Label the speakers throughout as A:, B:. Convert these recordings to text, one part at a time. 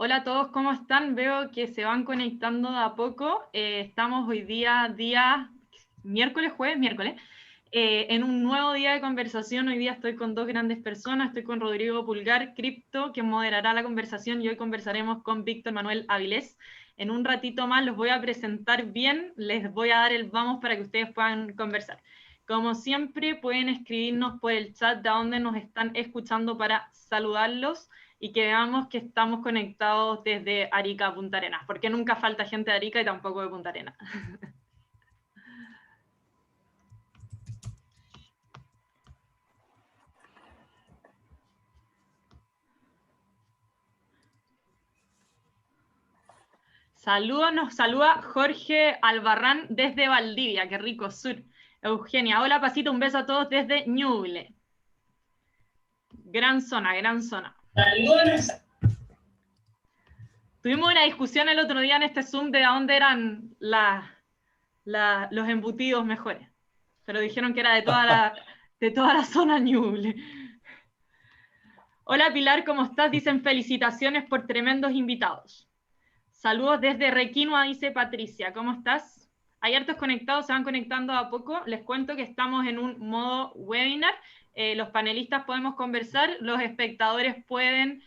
A: Hola a todos, ¿cómo están? Veo que se van conectando de a poco. Estamos hoy día miércoles, en un nuevo día de conversación. Hoy día estoy con dos grandes personas. Estoy con Rodrigo Pulgar, Cripto, que moderará la conversación, y hoy conversaremos con Víctor Manuel Avilés. En un ratito más los voy a presentar bien, les voy a dar el vamos para que ustedes puedan conversar. Como siempre, pueden escribirnos por el chat de donde nos están escuchando para saludarlos y que veamos que estamos conectados desde Arica a Punta Arenas, porque nunca falta gente de Arica y tampoco de Punta Arenas. Saludos, nos saluda Jorge Albarrán desde Valdivia, qué rico, sur. Eugenia, hola Pasito, un beso a todos desde Ñuble. Gran zona, gran zona. Tuvimos una discusión el otro día en este Zoom de dónde eran los embutidos mejores, pero dijeron que era de toda la zona Ñuble. Hola Pilar, ¿cómo estás? Dicen felicitaciones por tremendos invitados. Saludos desde Requinoa, dice Patricia. ¿Cómo estás? Hay hartos conectados, se van conectando a poco. Les cuento que estamos en un modo webinar. Los panelistas podemos conversar, los espectadores pueden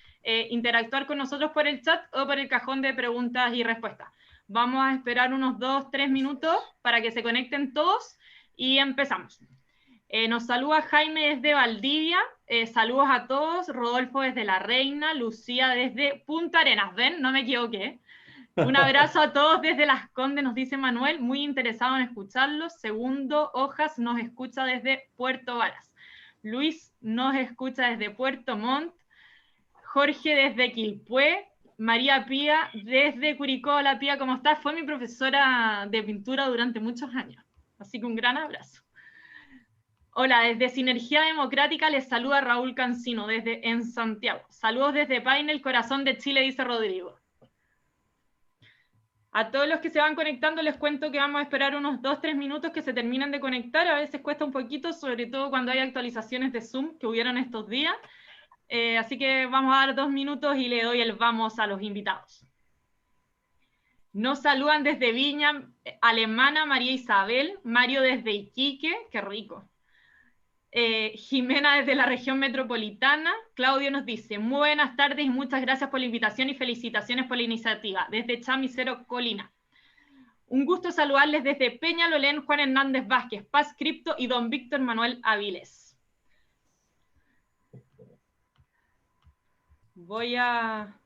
A: interactuar con nosotros por el chat o por el cajón de preguntas y respuestas. Vamos a esperar unos 2-3 minutos para que se conecten todos y empezamos. Nos saluda Jaime desde Valdivia, saludos a todos, Rodolfo desde La Reina, Lucía desde Punta Arenas, ¿ven? No me equivoqué. Un abrazo a todos desde Las Condes, nos dice Manuel, muy interesado en escucharlos. Segundo, Hojas nos escucha desde Puerto Varas. Luis nos escucha desde Puerto Montt. Jorge desde Quilpué. María Pía desde Curicó. Hola Pía, ¿cómo estás? Fue mi profesora de pintura durante muchos años, así que un gran abrazo. Hola, desde Sinergia Democrática les saluda Raúl Cancino, en Santiago. Saludos desde Paine, el corazón de Chile, dice Rodrigo. A todos los que se van conectando les cuento que vamos a esperar unos 2-3 minutos que se terminen de conectar. A veces cuesta un poquito, sobre todo cuando hay actualizaciones de Zoom que hubieron estos días. Así que vamos a dar 2 minutos y le doy el vamos a los invitados. Nos saludan desde Viña Alemana, María Isabel, Mario desde Iquique, qué rico. Jimena desde la región metropolitana. Claudio nos dice, muy buenas tardes y muchas gracias por la invitación y felicitaciones por la iniciativa. Desde Chamisero, Colina. Un gusto saludarles desde Peñalolén, Juan Hernández Vázquez, Paz Cripto y don Víctor Manuel Avilés. Voy a...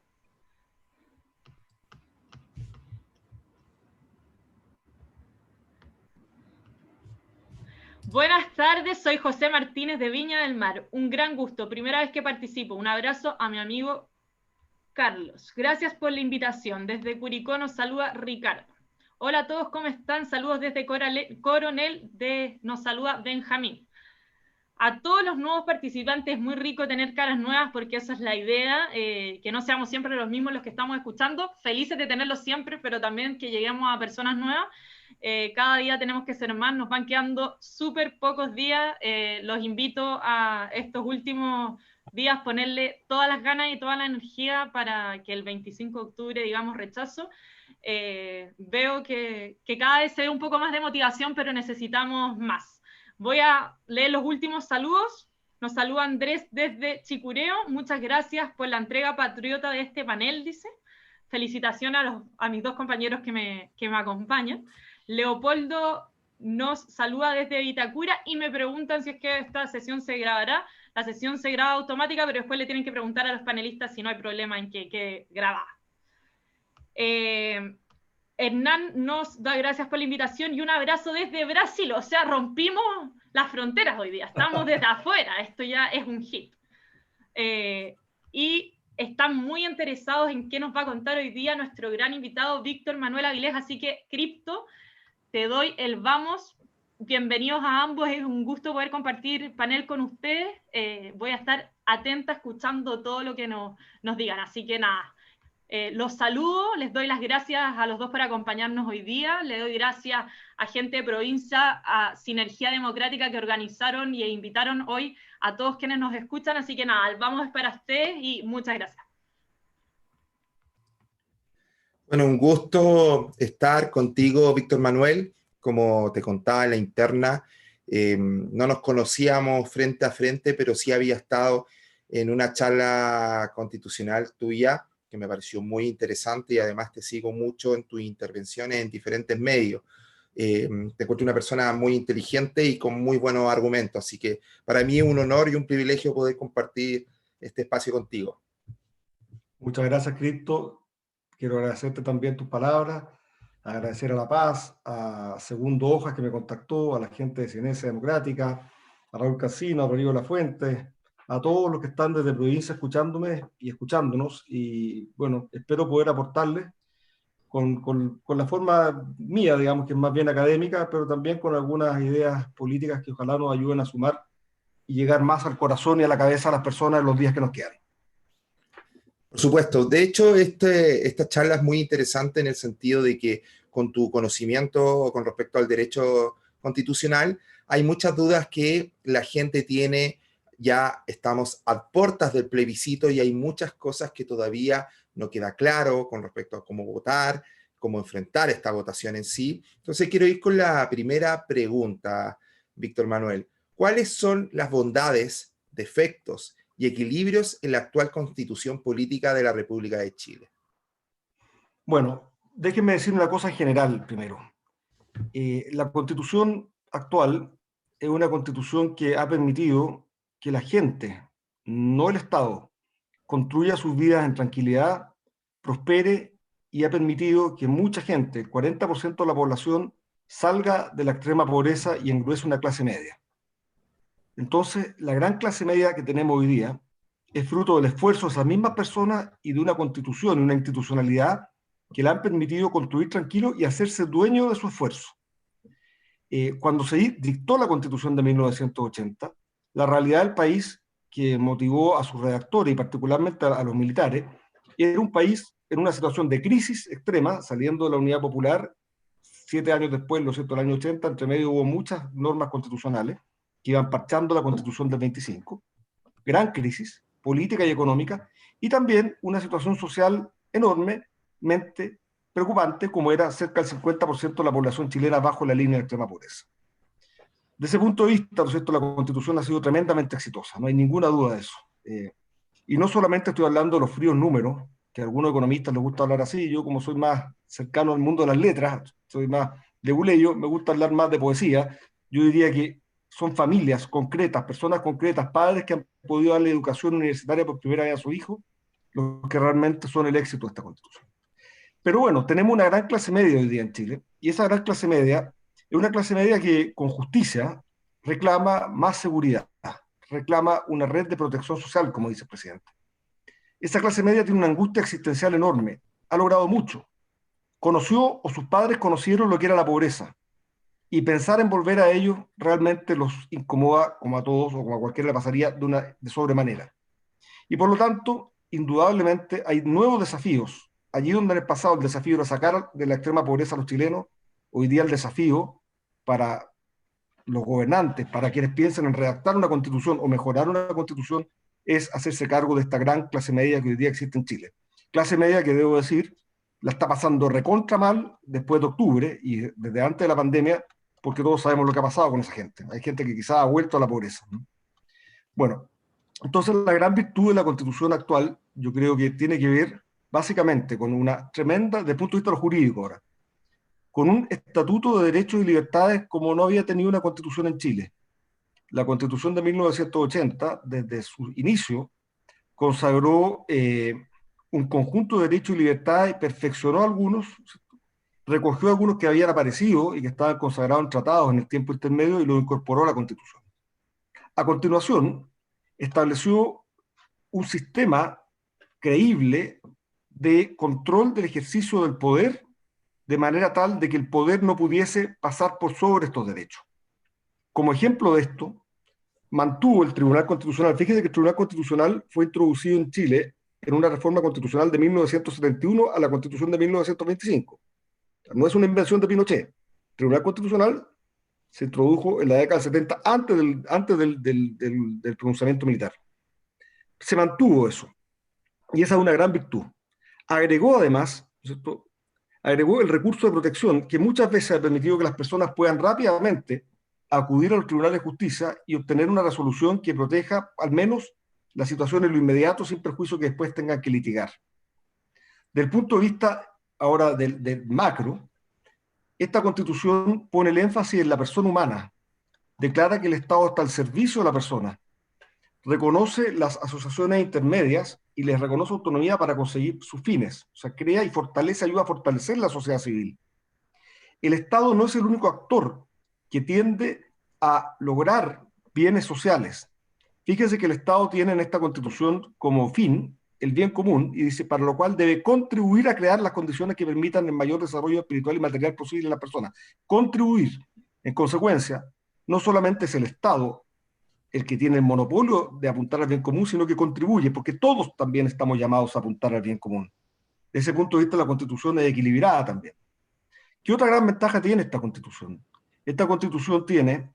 A: Buenas tardes, soy José Martínez de Viña del Mar. Un gran gusto, primera vez que participo. Un abrazo a mi amigo Carlos. Gracias por la invitación. Desde Curicó nos saluda Ricardo. Hola a todos, ¿cómo están? Saludos desde Coronel, nos saluda Benjamín. A todos los nuevos participantes, es muy rico tener caras nuevas porque esa es la idea, que no seamos siempre los mismos los que estamos escuchando. Felices de tenerlos siempre, pero también que lleguemos a personas nuevas. Cada día tenemos que ser más, nos van quedando súper pocos días. Los invito a estos últimos días ponerle todas las ganas y toda la energía para que el 25 de octubre digamos rechazo. Veo que cada vez se ve un poco más de motivación, pero necesitamos más. Voy a leer los últimos saludos. Nos saluda Andrés desde Chicureo. Muchas gracias por la entrega patriota de este panel, dice. Felicitaciones a mis dos compañeros que me acompañan. Leopoldo nos saluda desde Vitacura y me preguntan si es que esta sesión se grabará. La sesión se graba automática, pero después le tienen que preguntar a los panelistas si no hay problema en que quede grabada. Hernán nos da gracias por la invitación y un abrazo desde Brasil. O sea, rompimos las fronteras hoy día. Estamos desde afuera. Esto ya es un hit. Y están muy interesados en qué nos va a contar hoy día nuestro gran invitado Víctor Manuel Avilés. Así que, Cripto, te doy el vamos. Bienvenidos a ambos. Es un gusto poder compartir panel con ustedes. Voy a estar atenta escuchando todo lo que nos digan. Así que nada. Los saludo, les doy las gracias a los dos por acompañarnos hoy día, le doy gracias a gente de provincia, a Sinergia Democrática que organizaron y invitaron hoy a todos quienes nos escuchan, así que nada, vamos para ustedes y muchas gracias.
B: Bueno, un gusto estar contigo, Víctor Manuel. Como te contaba en la interna, no nos conocíamos frente a frente, pero sí había estado en una charla constitucional tuya que me pareció muy interesante y además te sigo mucho en tus intervenciones en diferentes medios. Te encuentro una persona muy inteligente y con muy buenos argumentos, así que para mí es un honor y un privilegio poder compartir este espacio contigo.
C: Muchas gracias, Cristo. Quiero agradecerte también tus palabras, agradecer a La Paz, a Segundo Hojas que me contactó, a la gente de Ciencia Democrática, a Raúl Casino, a Rodrigo Lafuente, a todos los que están desde provincia escuchándome y escuchándonos. Y bueno, espero poder aportarles con la forma mía, digamos, que es más bien académica, pero también con algunas ideas políticas que ojalá nos ayuden a sumar y llegar más al corazón y a la cabeza de las personas en los días que nos quedan.
B: Por supuesto. De hecho, esta charla es muy interesante en el sentido de que con tu conocimiento con respecto al derecho constitucional, hay muchas dudas que la gente tiene. Ya estamos a puertas del plebiscito y hay muchas cosas que todavía no queda claro con respecto a cómo votar, cómo enfrentar esta votación en sí. Entonces, quiero ir con la primera pregunta, Víctor Manuel. ¿Cuáles son las bondades, defectos y equilibrios en la actual constitución política de la República de Chile?
C: Bueno, déjenme decir una cosa en general primero. La constitución actual es una constitución que ha permitido que la gente, no el Estado, construya sus vidas en tranquilidad, prospere y ha permitido que mucha gente, el 40% de la población, salga de la extrema pobreza y engruese una clase media. Entonces, la gran clase media que tenemos hoy día es fruto del esfuerzo de esas mismas personas y de una constitución, una institucionalidad que le han permitido construir tranquilo y hacerse dueño de su esfuerzo. Cuando se dictó la Constitución de 1980, la realidad del país que motivó a sus redactores y particularmente a los militares era un país en una situación de crisis extrema, saliendo de la Unidad Popular, 7 años después, lo cierto, el año 80, entre medio hubo muchas normas constitucionales que iban parchando la Constitución del 25, gran crisis política y económica, y también una situación social enormemente preocupante, como era cerca del 50% de la población chilena bajo la línea de extrema pobreza. Desde ese punto de vista, ¿no es cierto?, la Constitución ha sido tremendamente exitosa, no hay ninguna duda de eso. Y no solamente estoy hablando de los fríos números, que a algunos economistas les gusta hablar así, yo como soy más cercano al mundo de las letras, soy más de buleyo, me gusta hablar más de poesía, yo diría que son familias concretas, personas concretas, padres que han podido darle educación universitaria por primera vez a su hijo, los que realmente son el éxito de esta Constitución. Pero bueno, tenemos una gran clase media hoy día en Chile, y esa gran clase media es una clase media que con justicia reclama más seguridad, reclama una red de protección social, como dice el presidente. Esa clase media tiene una angustia existencial enorme, ha logrado mucho, conoció o sus padres conocieron lo que era la pobreza, y pensar en volver a ellos realmente los incomoda, como a todos o como a cualquiera le pasaría, de sobremanera. Y por lo tanto, indudablemente hay nuevos desafíos. Allí donde en el pasado el desafío era sacar de la extrema pobreza a los chilenos, hoy día el desafío para los gobernantes, para quienes piensan en redactar una constitución o mejorar una constitución, es hacerse cargo de esta gran clase media que hoy día existe en Chile. Clase media que, debo decir, la está pasando recontra mal después de octubre y desde antes de la pandemia, porque todos sabemos lo que ha pasado con esa gente. Hay gente que quizás ha vuelto a la pobreza, ¿no? Bueno, entonces la gran virtud de la constitución actual, yo creo que tiene que ver básicamente con una tremenda, desde el punto de vista de lo jurídico ahora, con un estatuto de derechos y libertades como no había tenido una constitución en Chile. La constitución de 1980, desde su inicio, consagró un conjunto de derechos y libertades, perfeccionó algunos, recogió algunos que habían aparecido y que estaban consagrados en tratados en el tiempo intermedio y los incorporó a la constitución. A continuación, estableció un sistema creíble de control del ejercicio del poder de manera tal de que el poder no pudiese pasar por sobre estos derechos. Como ejemplo de esto, mantuvo el Tribunal Constitucional. Fíjese que el Tribunal Constitucional fue introducido en Chile en una reforma constitucional de 1971 a la Constitución de 1925. No es una invención de Pinochet. El Tribunal Constitucional se introdujo en la década del 70 antes del pronunciamiento militar. Se mantuvo eso. Y esa es una gran virtud. Agregó además, ¿cierto?, agregó el recurso de protección, que muchas veces ha permitido que las personas puedan rápidamente acudir a los tribunales de justicia y obtener una resolución que proteja al menos la situación en lo inmediato sin perjuicio que después tengan que litigar. Del punto de vista ahora del macro, esta Constitución pone el énfasis en la persona humana, declara que el Estado está al servicio de la persona, reconoce las asociaciones intermedias y les reconoce autonomía para conseguir sus fines. O sea, crea y fortalece, ayuda a fortalecer la sociedad civil. El Estado no es el único actor que tiende a lograr bienes sociales. Fíjense que el Estado tiene en esta Constitución como fin el bien común y dice, para lo cual debe contribuir a crear las condiciones que permitan el mayor desarrollo espiritual y material posible en la persona. Contribuir. En consecuencia, no solamente es el Estado el que tiene el monopolio de apuntar al bien común, sino que contribuye, porque todos también estamos llamados a apuntar al bien común. Desde ese punto de vista, la Constitución es equilibrada también. ¿Qué otra gran ventaja tiene esta Constitución? Esta Constitución tiene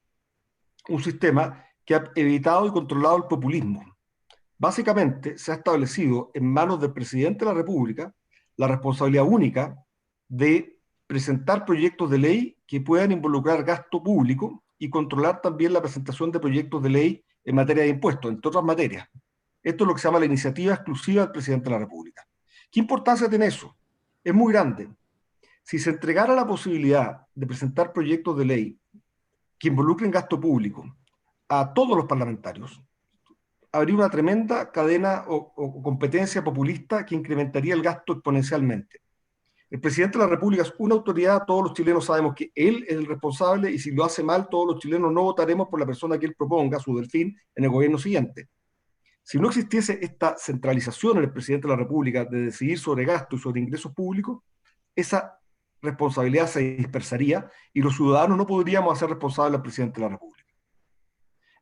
C: un sistema que ha evitado y controlado el populismo. Básicamente, se ha establecido en manos del presidente de la República la responsabilidad única de presentar proyectos de ley que puedan involucrar gasto público y controlar también la presentación de proyectos de ley en materia de impuestos, entre otras materias. Esto es lo que se llama la iniciativa exclusiva del presidente de la República. ¿Qué importancia tiene eso? Es muy grande. Si se entregara la posibilidad de presentar proyectos de ley que involucren gasto público a todos los parlamentarios, habría una tremenda cadena o competencia populista que incrementaría el gasto exponencialmente. El presidente de la República es una autoridad, todos los chilenos sabemos que él es el responsable y si lo hace mal, todos los chilenos no votaremos por la persona que él proponga, su delfín, en el gobierno siguiente. Si no existiese esta centralización en el presidente de la República de decidir sobre gasto y sobre ingresos públicos, esa responsabilidad se dispersaría y los ciudadanos no podríamos hacer responsable al presidente de la República.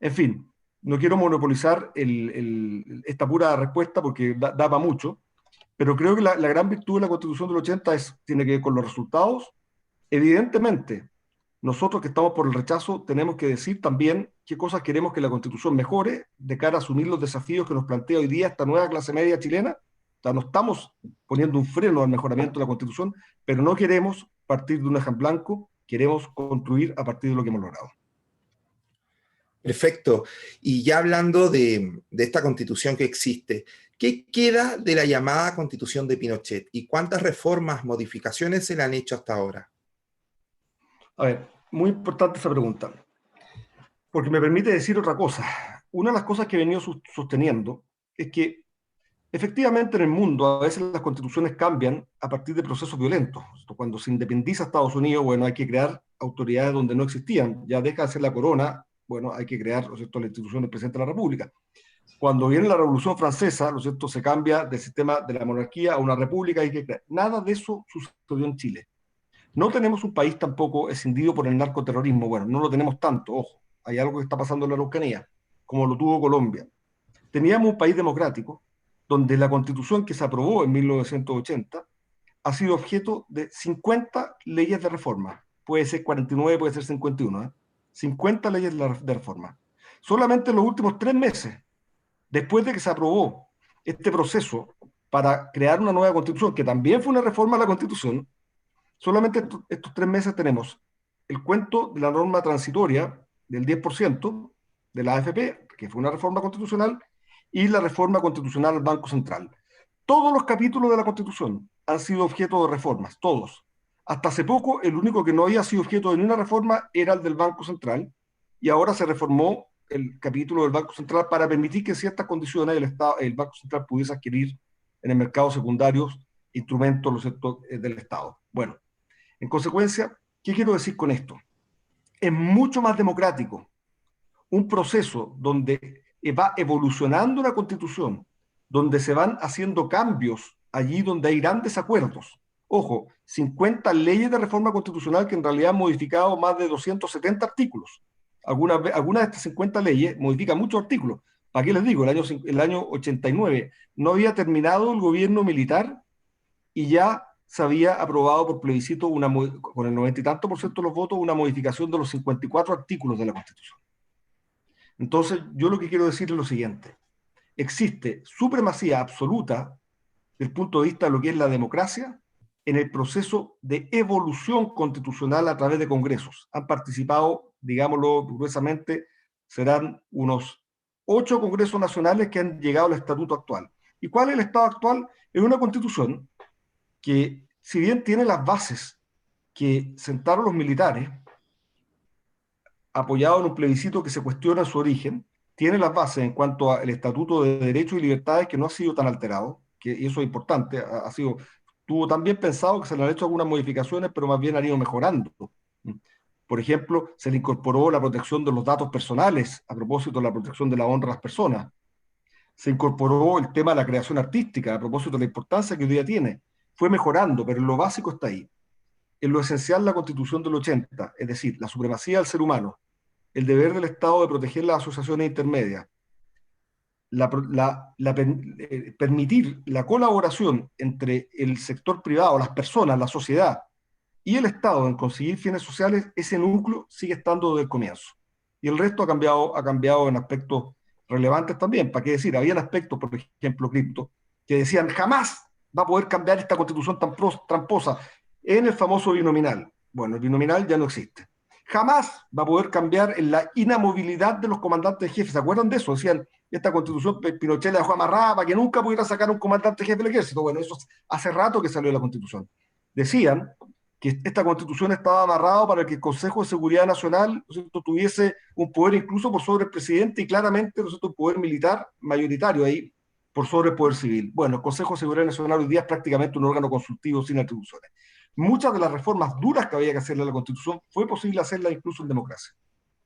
C: En fin, no quiero monopolizar esta pura respuesta porque da para mucho, pero creo que la gran virtud de la Constitución del 80 tiene que ver con los resultados. Evidentemente, nosotros que estamos por el rechazo tenemos que decir también qué cosas queremos que la Constitución mejore de cara a asumir los desafíos que nos plantea hoy día esta nueva clase media chilena. O sea, no estamos poniendo un freno al mejoramiento de la Constitución, pero no queremos partir de un hoja en blanco, queremos construir a partir de lo que hemos logrado.
B: Perfecto. Y ya hablando de esta Constitución que existe, ¿qué queda de la llamada Constitución de Pinochet? ¿Y cuántas reformas, modificaciones se le han hecho hasta ahora?
C: A ver, muy importante esa pregunta, porque me permite decir otra cosa. Una de las cosas que he venido sosteniendo es que efectivamente en el mundo a veces las constituciones cambian a partir de procesos violentos. Cuando se independiza Estados Unidos, bueno, hay que crear autoridades donde no existían. Ya deja de ser la corona, bueno, hay que crear, ¿no es cierto?, la institución del presidente de la República. Cuando viene la Revolución Francesa, ¿no es cierto?, se cambia del sistema de la monarquía a una república. Hay que crear. Nada de eso sucedió en Chile. No tenemos un país tampoco escindido por el narcoterrorismo. Bueno, no lo tenemos tanto, ojo. Hay algo que está pasando en la Araucanía, como lo tuvo Colombia. Teníamos un país democrático, donde la Constitución que se aprobó en 1980 ha sido objeto de 50 leyes de reforma. Puede ser 49, puede ser 51, ¿eh? 50 leyes de reforma. Solamente en los últimos 3 meses, después de que se aprobó este proceso para crear una nueva Constitución, que también fue una reforma a la Constitución, solamente estos 3 meses tenemos el cuento de la norma transitoria del 10% de la AFP, que fue una reforma constitucional, y la reforma constitucional al Banco Central. Todos los capítulos de la Constitución han sido objeto de reformas, todos. Hasta hace poco, el único que no había sido objeto de ninguna reforma era el del Banco Central, y ahora se reformó el capítulo del Banco Central para permitir que en ciertas condiciones el Banco Central pudiese adquirir en el mercado secundario instrumentos, ¿no es cierto?, del Estado. Bueno, en consecuencia, ¿qué quiero decir con esto? Es mucho más democrático un proceso donde va evolucionando una Constitución, donde se van haciendo cambios allí donde hay grandes acuerdos. Ojo, 50 leyes de reforma constitucional que en realidad han modificado más de 270 artículos. Algunas de estas 50 leyes modifican muchos artículos. ¿Para qué les digo? El año 89 no había terminado el gobierno militar y ya se había aprobado por plebiscito, con el 90 y tanto por ciento de los votos, una modificación de los 54 artículos de la Constitución. Entonces, yo lo que quiero decir es lo siguiente. Existe supremacía absoluta desde el punto de vista de lo que es la democracia en el proceso de evolución constitucional a través de congresos. Han participado, digámoslo gruesamente, serán unos 8 congresos nacionales que han llegado al estatuto actual. ¿Y cuál es el estado actual? Es una constitución que, si bien tiene las bases que sentaron los militares, apoyado en un plebiscito que se cuestiona su origen, tiene las bases en cuanto al estatuto de derechos y libertades que no ha sido tan alterado, y eso es importante, tuvo también pensado que se le han hecho algunas modificaciones, pero más bien han ido mejorando. Por ejemplo, se le incorporó la protección de los datos personales a propósito de la protección de la honra de las personas. Se incorporó el tema de la creación artística a propósito de la importancia que hoy día tiene. Fue mejorando, pero en lo básico está ahí. En lo esencial, la Constitución del 80, es decir, la supremacía del ser humano, el deber del Estado de proteger las asociaciones intermedias, permitir la colaboración entre el sector privado, las personas, la sociedad y el Estado en conseguir fines sociales, ese núcleo sigue estando desde el comienzo. Y el resto ha cambiado en aspectos relevantes también. ¿Para qué decir? Habían aspectos, por ejemplo, cripto, que decían jamás va a poder cambiar esta constitución tan tramposa en el famoso binominal. Bueno, el binominal ya no existe. Jamás va a poder cambiar en la inamovilidad de los comandantes jefes. ¿Se acuerdan de eso? Decían, esta constitución Pinochet la dejó amarrada para que nunca pudiera sacar un comandante jefe del ejército. Bueno, eso hace rato que salió de la constitución. Decían que esta constitución estaba amarrada para que el Consejo de Seguridad Nacional, ¿no cierto?, tuviese un poder incluso por sobre el presidente y claramente, ¿no cierto?, un poder militar mayoritario ahí por sobre el poder civil. Bueno, el Consejo de Seguridad Nacional hoy día es prácticamente un órgano consultivo sin atribuciones. Muchas de las reformas duras que había que hacerle a la Constitución fue posible hacerlas incluso en democracia.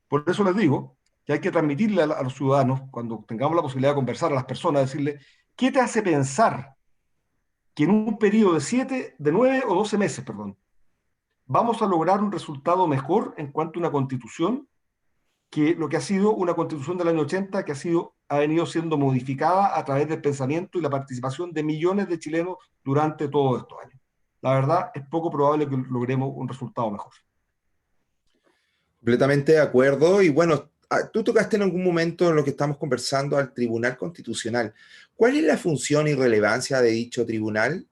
C: Por eso les digo que hay que transmitirle a los ciudadanos, cuando tengamos la posibilidad de conversar a las personas, decirle, ¿qué te hace pensar que en un periodo de 9 o 12 meses, vamos a lograr un resultado mejor en cuanto a una Constitución que lo que ha sido una Constitución del año 80 que ha venido siendo modificada a través del pensamiento y la participación de millones de chilenos durante todos estos años? La verdad, es poco probable que logremos un resultado mejor.
B: Completamente de acuerdo. Y bueno, tú tocaste en algún momento en lo que estamos conversando al Tribunal Constitucional. ¿Cuál es la función y relevancia de dicho tribunal?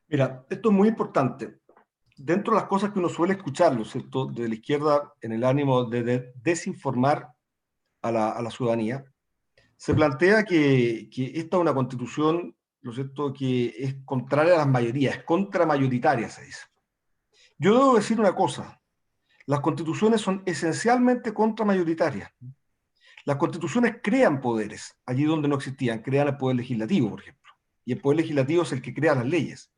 C: Mira, esto es muy importante. Dentro de las cosas que uno suele escuchar, ¿no es cierto?, de la izquierda en el ánimo de desinformar a la ciudadanía, se plantea que esta es una constitución, ¿no es cierto?, que es contraria a las mayorías, es contramayoritaria, se dice. Yo debo decir una cosa, las constituciones son esencialmente contramayoritarias. Las constituciones crean poderes, allí donde no existían, crean el poder legislativo, por ejemplo, y el poder legislativo es el que crea las leyes.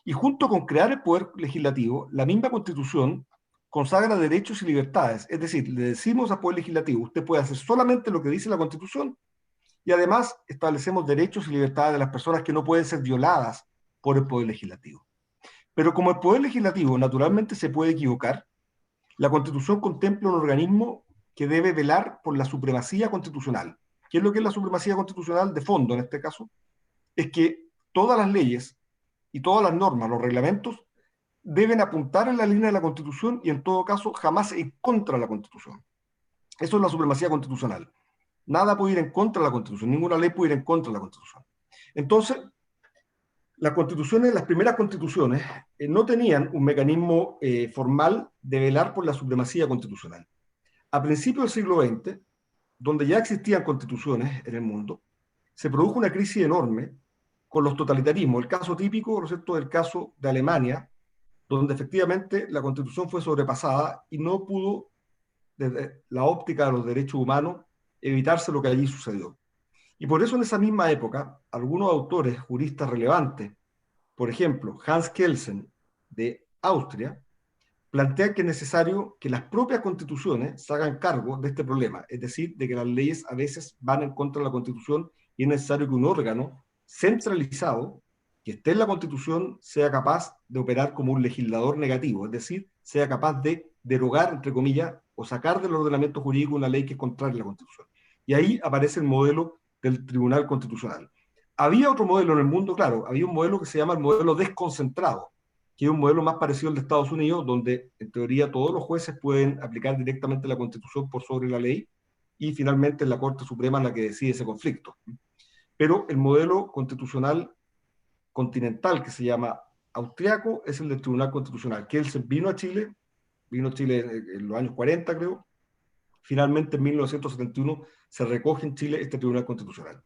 C: Y junto con crear el poder legislativo, la misma Constitución consagra derechos y libertades. Es decir, le decimos al poder legislativo, usted puede hacer solamente lo que dice la Constitución, y además establecemos derechos y libertades de las personas que no pueden ser violadas por el poder legislativo. Pero como el poder legislativo naturalmente se puede equivocar, la Constitución contempla un organismo que debe velar por la supremacía constitucional. ¿Qué es lo que es la supremacía constitucional de fondo en este caso? Es que todas las leyes y todas las normas, los reglamentos, deben apuntar en la línea de la Constitución y en todo caso jamás en contra de la Constitución. Eso es la supremacía constitucional. Nada puede ir en contra de la Constitución, ninguna ley puede ir en contra de la Constitución. Entonces, las constituciones, las primeras constituciones, no tenían un mecanismo formal de velar por la supremacía constitucional. A principios del siglo XX, donde ya existían constituciones en el mundo, se produjo una crisis enorme con los totalitarismos. El caso típico, ¿no es cierto?, del caso de Alemania, donde efectivamente la Constitución fue sobrepasada y no pudo, desde la óptica de los derechos humanos, evitarse lo que allí sucedió. Y por eso en esa misma época, algunos autores juristas relevantes, por ejemplo, Hans Kelsen de Austria, plantean que es necesario que las propias constituciones se hagan cargo de este problema, es decir, de que las leyes a veces van en contra de la Constitución y es necesario que un órgano centralizado que esté en la Constitución sea capaz de operar como un legislador negativo, es decir, sea capaz de derogar, entre comillas, o sacar del ordenamiento jurídico una ley que es contraria a la Constitución. Y ahí aparece el modelo del Tribunal Constitucional. Había otro modelo en el mundo, claro, había un modelo que se llama el modelo desconcentrado, que es un modelo más parecido al de Estados Unidos, donde en teoría todos los jueces pueden aplicar directamente la Constitución por sobre la ley, y finalmente es la Corte Suprema la que decide ese conflicto. Pero el modelo constitucional continental, que se llama austriaco es el del Tribunal Constitucional. Kelsen vino a Chile en los años 40, creo. Finalmente, en 1971, se recoge en Chile este Tribunal Constitucional.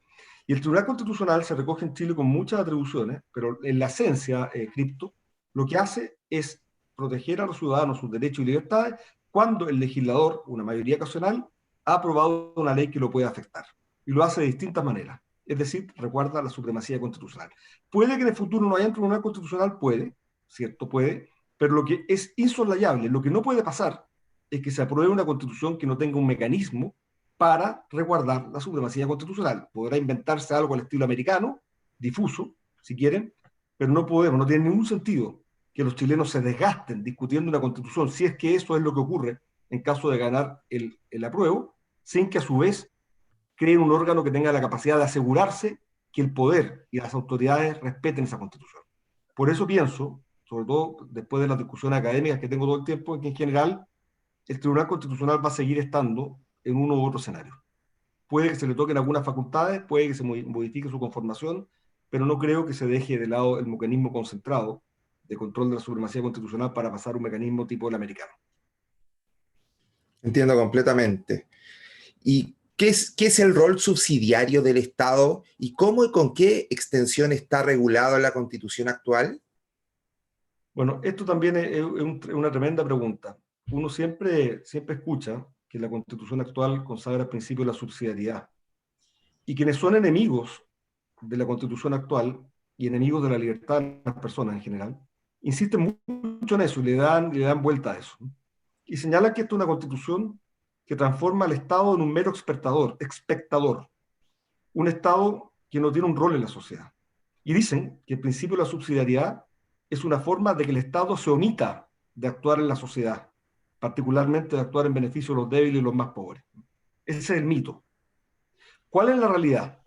C: Y el Tribunal Constitucional se recoge en Chile con muchas atribuciones, pero en la esencia, Cripto, lo que hace es proteger a los ciudadanos sus derechos y libertades cuando el legislador, una mayoría ocasional, ha aprobado una ley que lo puede afectar. Y lo hace de distintas maneras. Es decir, recuerda la supremacía constitucional. Puede que en el futuro no haya un tribunal constitucional, puede, cierto, puede, pero lo que es insoslayable, lo que no puede pasar, es que se apruebe una constitución que no tenga un mecanismo para resguardar la supremacía constitucional. Podrá inventarse algo al estilo americano, difuso, si quieren, pero no podemos, no tiene ningún sentido que los chilenos se desgasten discutiendo una constitución, si es que eso es lo que ocurre en caso de ganar el apruebo, sin que a su vez creen un órgano que tenga la capacidad de asegurarse que el poder y las autoridades respeten esa constitución. Por eso pienso, sobre todo después de las discusiones académicas que tengo todo el tiempo, que en general el Tribunal Constitucional va a seguir estando en uno u otro escenario. Puede que se le toquen algunas facultades, puede que se modifique su conformación, pero no creo que se deje de lado el mecanismo concentrado de control de la supremacía constitucional para pasar a un mecanismo tipo el americano.
B: Entiendo completamente. ¿Y qué es el rol subsidiario del Estado y cómo y con qué extensión está regulado en la Constitución actual?
C: Bueno, esto también es una tremenda pregunta. Uno siempre escucha que la Constitución actual consagra el principio de la subsidiariedad. Y quienes son enemigos de la Constitución actual y enemigos de la libertad de las personas en general, insisten mucho en eso y le dan vuelta a eso. Y señalan que esto es una Constitución que transforma al Estado en un mero espectador, un Estado que no tiene un rol en la sociedad. Y dicen que el principio de la subsidiariedad es una forma de que el Estado se omita de actuar en la sociedad, particularmente de actuar en beneficio de los débiles y los más pobres. Ese es el mito. ¿Cuál es la realidad?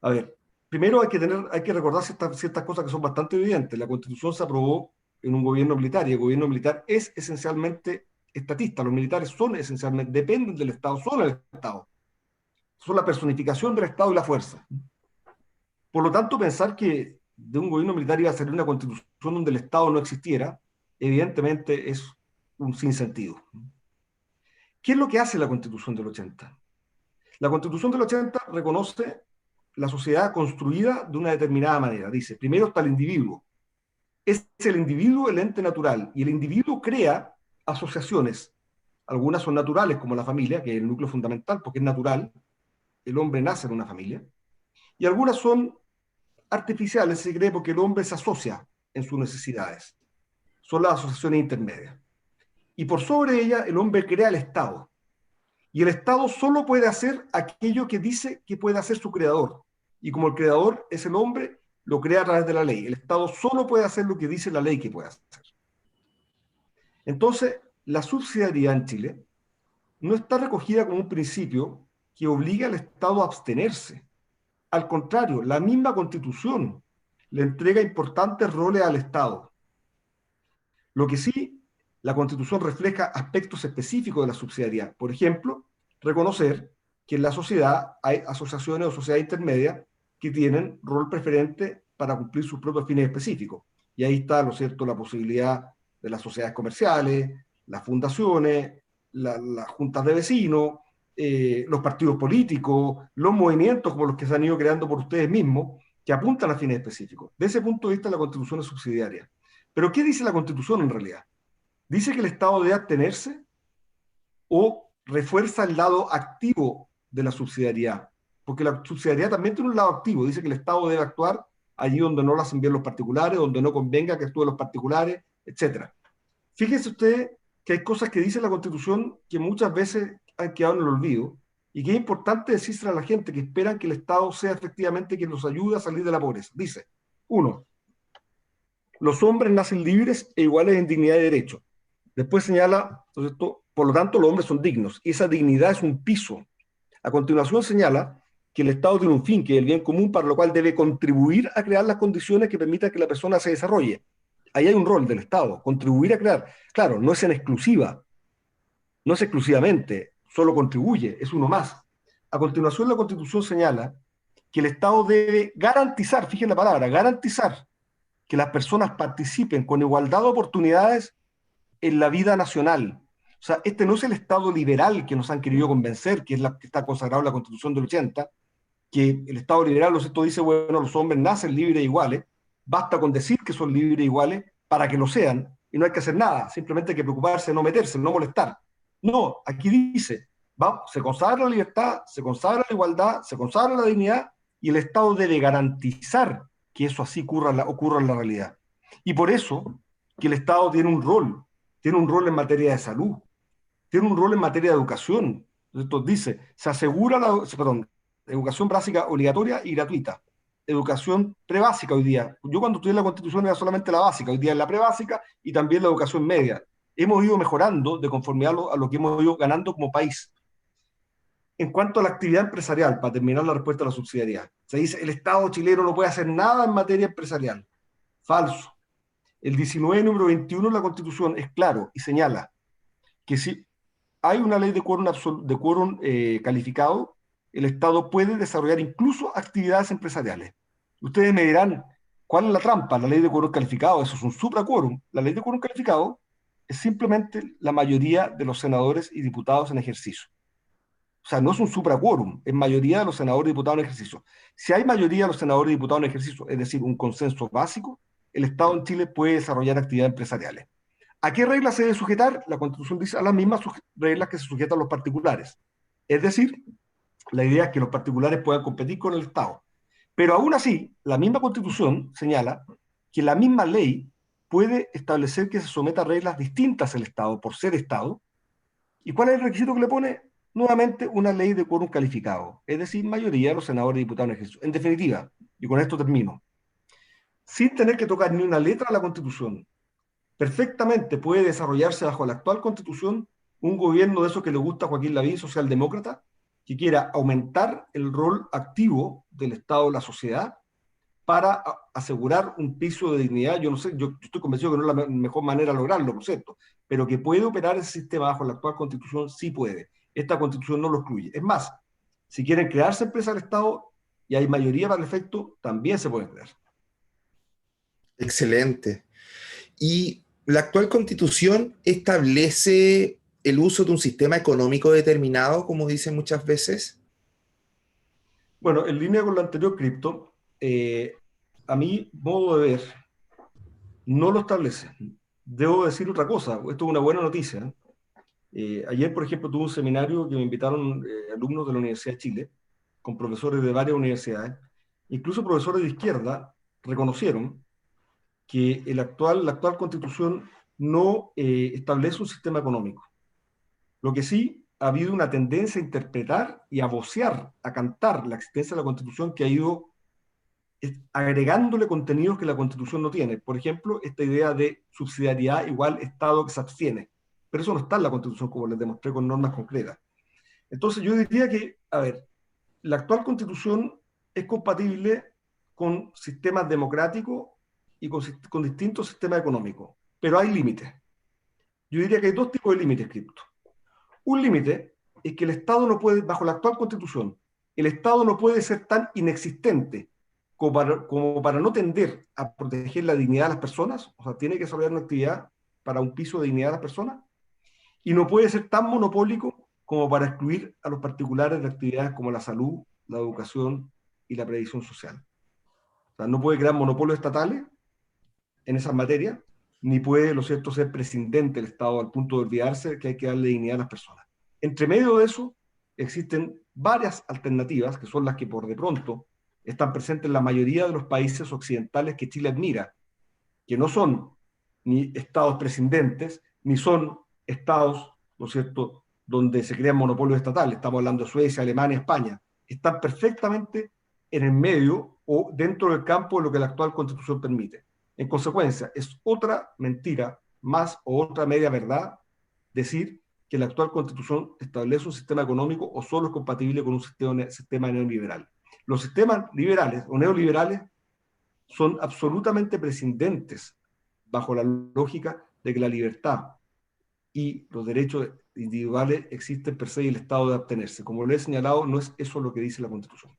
C: A ver, primero hay que recordar ciertas cosas que son bastante evidentes. La Constitución se aprobó en un gobierno militar y el gobierno militar es esencialmente estatista. Los militares son esencialmente, dependen del Estado, son el Estado. Son la personificación del Estado y la fuerza. Por lo tanto, pensar que de un gobierno militar iba a salir una Constitución donde el Estado no existiera, evidentemente es un sinsentido. ¿Qué es lo que hace la Constitución del 80? La Constitución del 80 reconoce la sociedad construida de una determinada manera. Dice, primero está el individuo. Es el individuo el ente natural, y el individuo crea asociaciones. Algunas son naturales, como la familia, que es el núcleo fundamental, porque es natural. El hombre nace en una familia. Y algunas son artificiales, se cree, porque el hombre se asocia en sus necesidades. Son las asociaciones intermedias. Y por sobre ella, el hombre crea el Estado. Y el Estado solo puede hacer aquello que dice que puede hacer su creador. Y como el creador es el hombre, lo crea a través de la ley. El Estado solo puede hacer lo que dice la ley que puede hacer. Entonces, la subsidiariedad en Chile no está recogida como un principio que obliga al Estado a abstenerse. Al contrario, la misma Constitución le entrega importantes roles al Estado. Lo que sí, la Constitución refleja aspectos específicos de la subsidiariedad. Por ejemplo, reconocer que en la sociedad hay asociaciones o sociedades intermedias que tienen rol preferente para cumplir sus propios fines específicos. Y ahí está, ¿no es cierto?, la posibilidad de las sociedades comerciales, las fundaciones, las juntas de vecinos, los partidos políticos, los movimientos como los que se han ido creando por ustedes mismos, que apuntan a fines específicos. De ese punto de vista, la Constitución es subsidiaria. Pero ¿qué dice la Constitución en realidad? ¿Dice que el Estado debe abstenerse o refuerza el lado activo de la subsidiariedad? Porque la subsidiariedad también tiene un lado activo. Dice que el Estado debe actuar allí donde no lo hacen bien los particulares, donde no convenga que actúen los particulares, etc. Fíjense ustedes que hay cosas que dice la Constitución que muchas veces han quedado en el olvido y que es importante decírselo a la gente que esperan que el Estado sea efectivamente quien los ayude a salir de la pobreza. Dice, 1, los hombres nacen libres e iguales en dignidad y derecho. Después señala, por lo tanto, los hombres son dignos, y esa dignidad es un piso. A continuación señala que el Estado tiene un fin, que es el bien común, para lo cual debe contribuir a crear las condiciones que permitan que la persona se desarrolle. Ahí hay un rol del Estado, contribuir a crear. Claro, no es en exclusiva, no es exclusivamente, solo contribuye, es uno más. A continuación, la Constitución señala que el Estado debe garantizar, fíjense la palabra, garantizar que las personas participen con igualdad de oportunidades en la vida nacional. O sea, este no es el Estado liberal que nos han querido convencer, que es la que está consagrado en la Constitución del 80, que el Estado liberal, esto dice, bueno, los hombres nacen libres e iguales, basta con decir que son libres e iguales para que lo sean, y no hay que hacer nada, simplemente hay que preocuparse, no meterse, no molestar. No, aquí dice, se consagra la libertad, se consagra la igualdad, se consagra la dignidad, y el Estado debe garantizar que eso así ocurra en la realidad. Y por eso que el Estado tiene un rol en materia de salud, tiene un rol en materia de educación. Entonces dice, se asegura educación básica obligatoria y gratuita, educación prebásica hoy día. Yo cuando estudié la Constitución era solamente la básica, hoy día es la prebásica y también la educación media. Hemos ido mejorando de conformidad a lo que hemos ido ganando como país. En cuanto a la actividad empresarial, para terminar la respuesta a la subsidiariedad, se dice el Estado chileno no puede hacer nada en materia empresarial. Falso. El 19, número 21 de la Constitución es claro y señala que si hay una ley de quórum calificado, el Estado puede desarrollar incluso actividades empresariales. Ustedes me dirán, ¿cuál es la trampa? La ley de quórum calificado, eso es un supraquórum. La ley de quórum calificado es simplemente la mayoría de los senadores y diputados en ejercicio. O sea, no es un supraquórum, es mayoría de los senadores y diputados en ejercicio. Si hay mayoría de los senadores y diputados en ejercicio, es decir, un consenso básico, el Estado en Chile puede desarrollar actividades empresariales. ¿A qué reglas se debe sujetar? La Constitución dice a las mismas reglas que se sujetan los particulares. Es decir, la idea es que los particulares puedan competir con el Estado. Pero aún así, la misma Constitución señala que la misma ley puede establecer que se someta a reglas distintas al Estado por ser Estado. ¿Y cuál es el requisito que le pone? Nuevamente, una ley de quórum calificado, es decir, mayoría de los senadores y diputados en ejercicio. En definitiva, y con esto termino, sin tener que tocar ni una letra de la Constitución, perfectamente puede desarrollarse bajo la actual Constitución un gobierno de esos que le gusta a Joaquín Lavín, socialdemócrata, que quiera aumentar el rol activo del Estado en la sociedad para asegurar un piso de dignidad. Yo no sé, yo estoy convencido que no es la mejor manera de lograrlo, por cierto, pero que puede operar ese sistema bajo la actual Constitución, sí puede. Esta Constitución no lo excluye. Es más, si quieren crearse empresas del Estado y hay mayoría para el efecto, también se pueden crear.
B: Excelente. Y la actual Constitución establece el uso de un sistema económico determinado, como dicen muchas veces.
C: Bueno, en línea con lo anterior, Cripto, a mi modo de ver, no lo establece. Debo decir otra cosa, esto es una buena noticia. Ayer, por ejemplo, tuve un seminario que me invitaron alumnos de la Universidad de Chile, con profesores de varias universidades, incluso profesores de izquierda reconocieron que la actual Constitución no establece un sistema económico. Lo que sí ha habido una tendencia a interpretar y a vocear, a cantar la existencia de la Constitución que ha ido agregándole contenidos que la Constitución no tiene. Por ejemplo, esta idea de subsidiariedad igual Estado que se abstiene. Pero eso no está en la Constitución, como les demostré con normas concretas. Entonces yo diría que, a ver, la actual Constitución es compatible con sistemas democráticos y con distintos sistemas económicos, pero hay límites. Yo diría que hay dos tipos de límites, Cripto. Un límite es que el Estado no puede, bajo la actual Constitución, el Estado no puede ser tan inexistente como para no tender a proteger la dignidad de las personas, o sea, tiene que desarrollar una actividad para un piso de dignidad de las personas, y no puede ser tan monopólico como para excluir a los particulares de actividades como la salud, la educación y la previsión social. O sea, no puede crear monopolios estatales en esas materias, ni puede, lo cierto, ser prescindente el Estado al punto de olvidarse que hay que darle dignidad a las personas. Entre medio de eso, existen varias alternativas, que son las que por de pronto están presentes en la mayoría de los países occidentales que Chile admira, que no son ni estados prescindentes, ni son estados, ¿no es cierto?, donde se crean monopolios estatales. Estamos hablando de Suecia, Alemania, España. Están perfectamente en el medio o dentro del campo de lo que la actual Constitución permite. En consecuencia, es otra mentira más o otra media verdad decir que la actual Constitución establece un sistema económico o solo es compatible con un sistema neoliberal. Los sistemas liberales o neoliberales son absolutamente prescindentes bajo la lógica de que la libertad y los derechos individuales existen per se y el Estado debe abstenerse. Como lo he señalado, no es eso lo que dice la Constitución.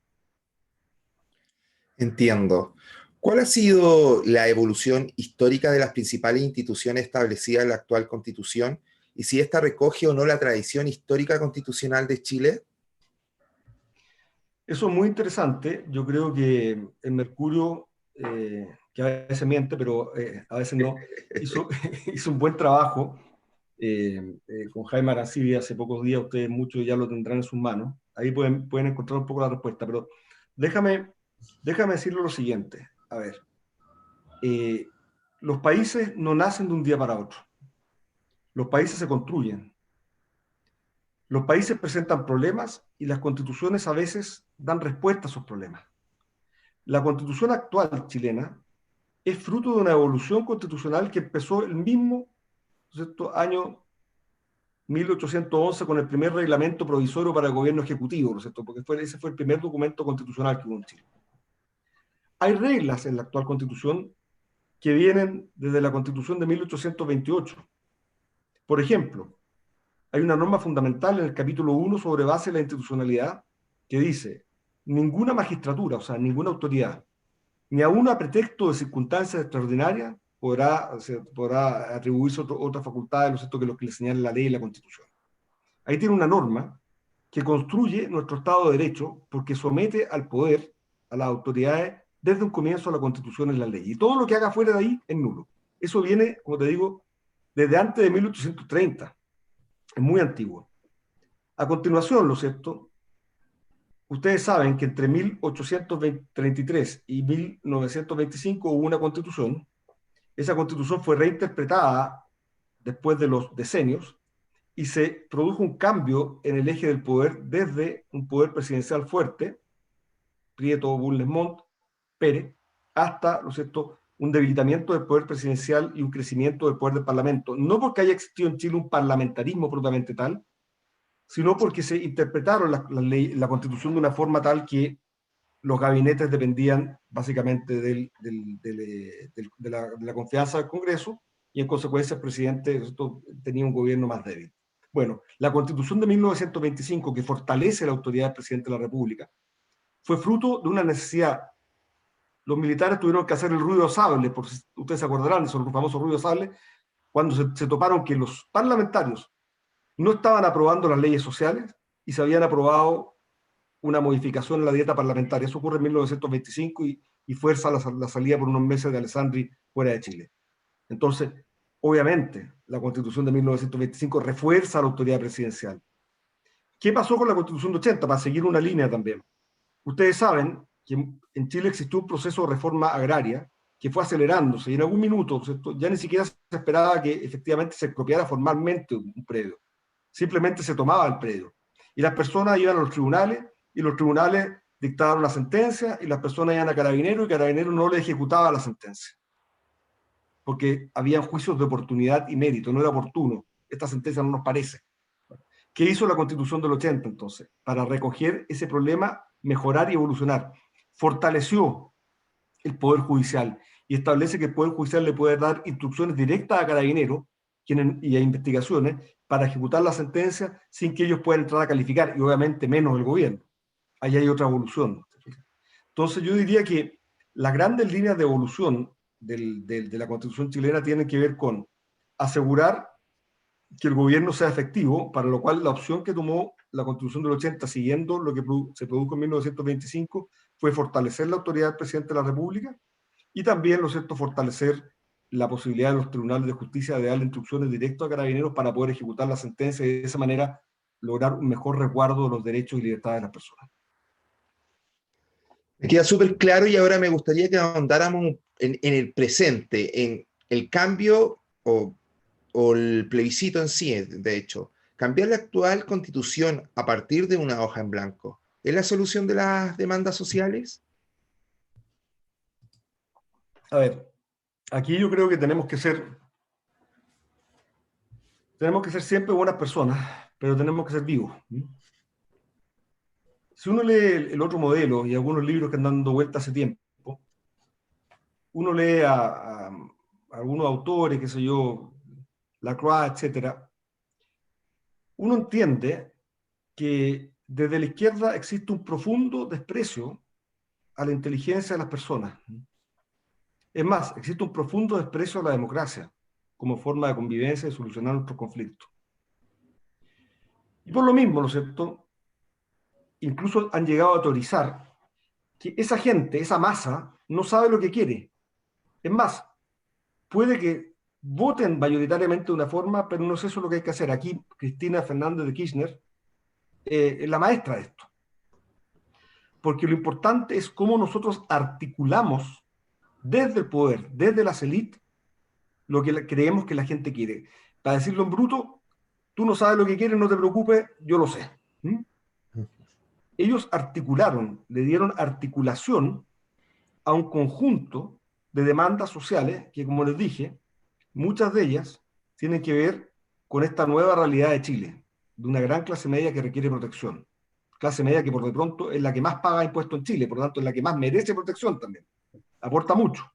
B: Entiendo. ¿Cuál ha sido la evolución histórica de las principales instituciones establecidas en la actual Constitución? Y si esta recoge o no la tradición histórica constitucional de Chile.
C: Eso es muy interesante. Yo creo que el Mercurio, que a veces miente, pero a veces no, hizo, hizo un buen trabajo con Jaime Arancibia hace pocos días. Ustedes muchos ya lo tendrán en sus manos. Ahí pueden encontrar un poco la respuesta. Pero déjame decirle lo siguiente. A ver, los países no nacen de un día para otro. Los países se construyen. Los países presentan problemas y las constituciones a veces dan respuesta a esos problemas. La constitución actual chilena es fruto de una evolución constitucional que empezó el mismo, ¿cierto?, año 1811 con el primer reglamento provisorio para el gobierno ejecutivo, ¿no es cierto?, porque ese fue el primer documento constitucional que hubo en Chile. Hay reglas en la actual constitución que vienen desde la constitución de 1828. Por ejemplo, hay una norma fundamental en el capítulo 1 sobre base de la institucionalidad que dice: ninguna magistratura, o sea, ninguna autoridad, ni aún a pretexto de circunstancias extraordinarias, podrá atribuirse otra facultad, ¿no es cierto?, que lo que le señala la ley y la Constitución. Ahí tiene una norma que construye nuestro Estado de Derecho porque somete al poder, a las autoridades, desde un comienzo a la Constitución y la ley. Y todo lo que haga fuera de ahí es nulo. Eso viene, como te digo, desde antes de 1830. Es muy antiguo. A continuación, ¿lo cierto?, ustedes saben que entre 1833 y 1925 hubo una constitución. Esa constitución fue reinterpretada después de los decenios y se produjo un cambio en el eje del poder desde un poder presidencial fuerte, Prieto, Bulnes Montt, Pérez, hasta, ¿lo cierto?, un debilitamiento del poder presidencial y un crecimiento del poder del Parlamento. No porque haya existido en Chile un parlamentarismo propiamente tal, sino porque se interpretaron la Constitución de una forma tal que los gabinetes dependían básicamente de la confianza del Congreso y en consecuencia el presidente tenía un gobierno más débil. Bueno, la Constitución de 1925, que fortalece la autoridad del presidente de la República, fue fruto de una necesidad. Los militares tuvieron que hacer el ruido sable, por si ustedes se acordarán, esos famosos ruido sable, cuando se toparon que los parlamentarios no estaban aprobando las leyes sociales y se habían aprobado una modificación en la dieta parlamentaria. Eso ocurre en 1925 y fuerza la salida por unos meses de Alessandri fuera de Chile. Entonces, obviamente, la Constitución de 1925 refuerza la autoridad presidencial. ¿Qué pasó con la Constitución de 80? Para seguir una línea también. Ustedes saben que en Chile existió un proceso de reforma agraria que fue acelerándose y en algún minuto, ¿cierto?, ya ni siquiera se esperaba que efectivamente se expropiara formalmente un predio. Simplemente se tomaba el predio. Y las personas iban a los tribunales y los tribunales dictaban una sentencia y las personas iban a Carabineros y Carabineros no le ejecutaba la sentencia. Porque había juicios de oportunidad y mérito, no era oportuno. Esta sentencia no nos parece. ¿Qué hizo la Constitución del 80 entonces? Para recoger ese problema, mejorar y evolucionar. Fortaleció el Poder Judicial y establece que el Poder Judicial le puede dar instrucciones directas a Carabineros y a investigaciones para ejecutar la sentencia sin que ellos puedan entrar a calificar, y obviamente menos el gobierno. Ahí hay otra evolución. Entonces yo diría que las grandes líneas de evolución de la Constitución chilena tienen que ver con asegurar que el gobierno sea efectivo, para lo cual la opción que tomó la Constitución del 80, siguiendo lo que se produjo en 1925, fue fortalecer la autoridad del presidente de la República y también, ¿lo cierto?, fortalecer la posibilidad de los tribunales de justicia de darle instrucciones directas a Carabineros para poder ejecutar la sentencia y de esa manera lograr un mejor resguardo de los derechos y libertades de las personas.
B: Me queda súper claro y ahora me gustaría que ahondáramos en el presente, en el cambio o el plebiscito en sí, de hecho. Cambiar la actual constitución a partir de una hoja en blanco, ¿es la solución de las demandas sociales?
C: A ver, aquí yo creo que tenemos que ser siempre buenas personas, pero tenemos que ser vivos. Si uno lee el otro modelo y algunos libros que andan dando vuelta hace tiempo, uno lee a algunos autores, qué sé yo, Lacroix, etcétera, uno entiende que desde la izquierda existe un profundo desprecio a la inteligencia de las personas. Es más, existe un profundo desprecio a la democracia como forma de convivencia y solucionar nuestros conflictos. Y por lo mismo, ¿no es cierto? Incluso han llegado a teorizar que esa gente, esa masa, no sabe lo que quiere. Es más, puede que voten mayoritariamente de una forma, pero no es eso lo que hay que hacer. Aquí Cristina Fernández de Kirchner es la maestra de esto. Porque lo importante es cómo nosotros articulamos desde el poder, desde las élites, lo que creemos que la gente quiere. Para decirlo en bruto, tú no sabes lo que quieres, no te preocupes, yo lo sé. ¿Mm? Ellos articularon, le dieron articulación a un conjunto de demandas sociales que, como les dije, muchas de ellas tienen que ver con esta nueva realidad de Chile, de una gran clase media que requiere protección. Clase media que por de pronto es la que más paga impuestos en Chile, por lo tanto es la que más merece protección también. Aporta mucho.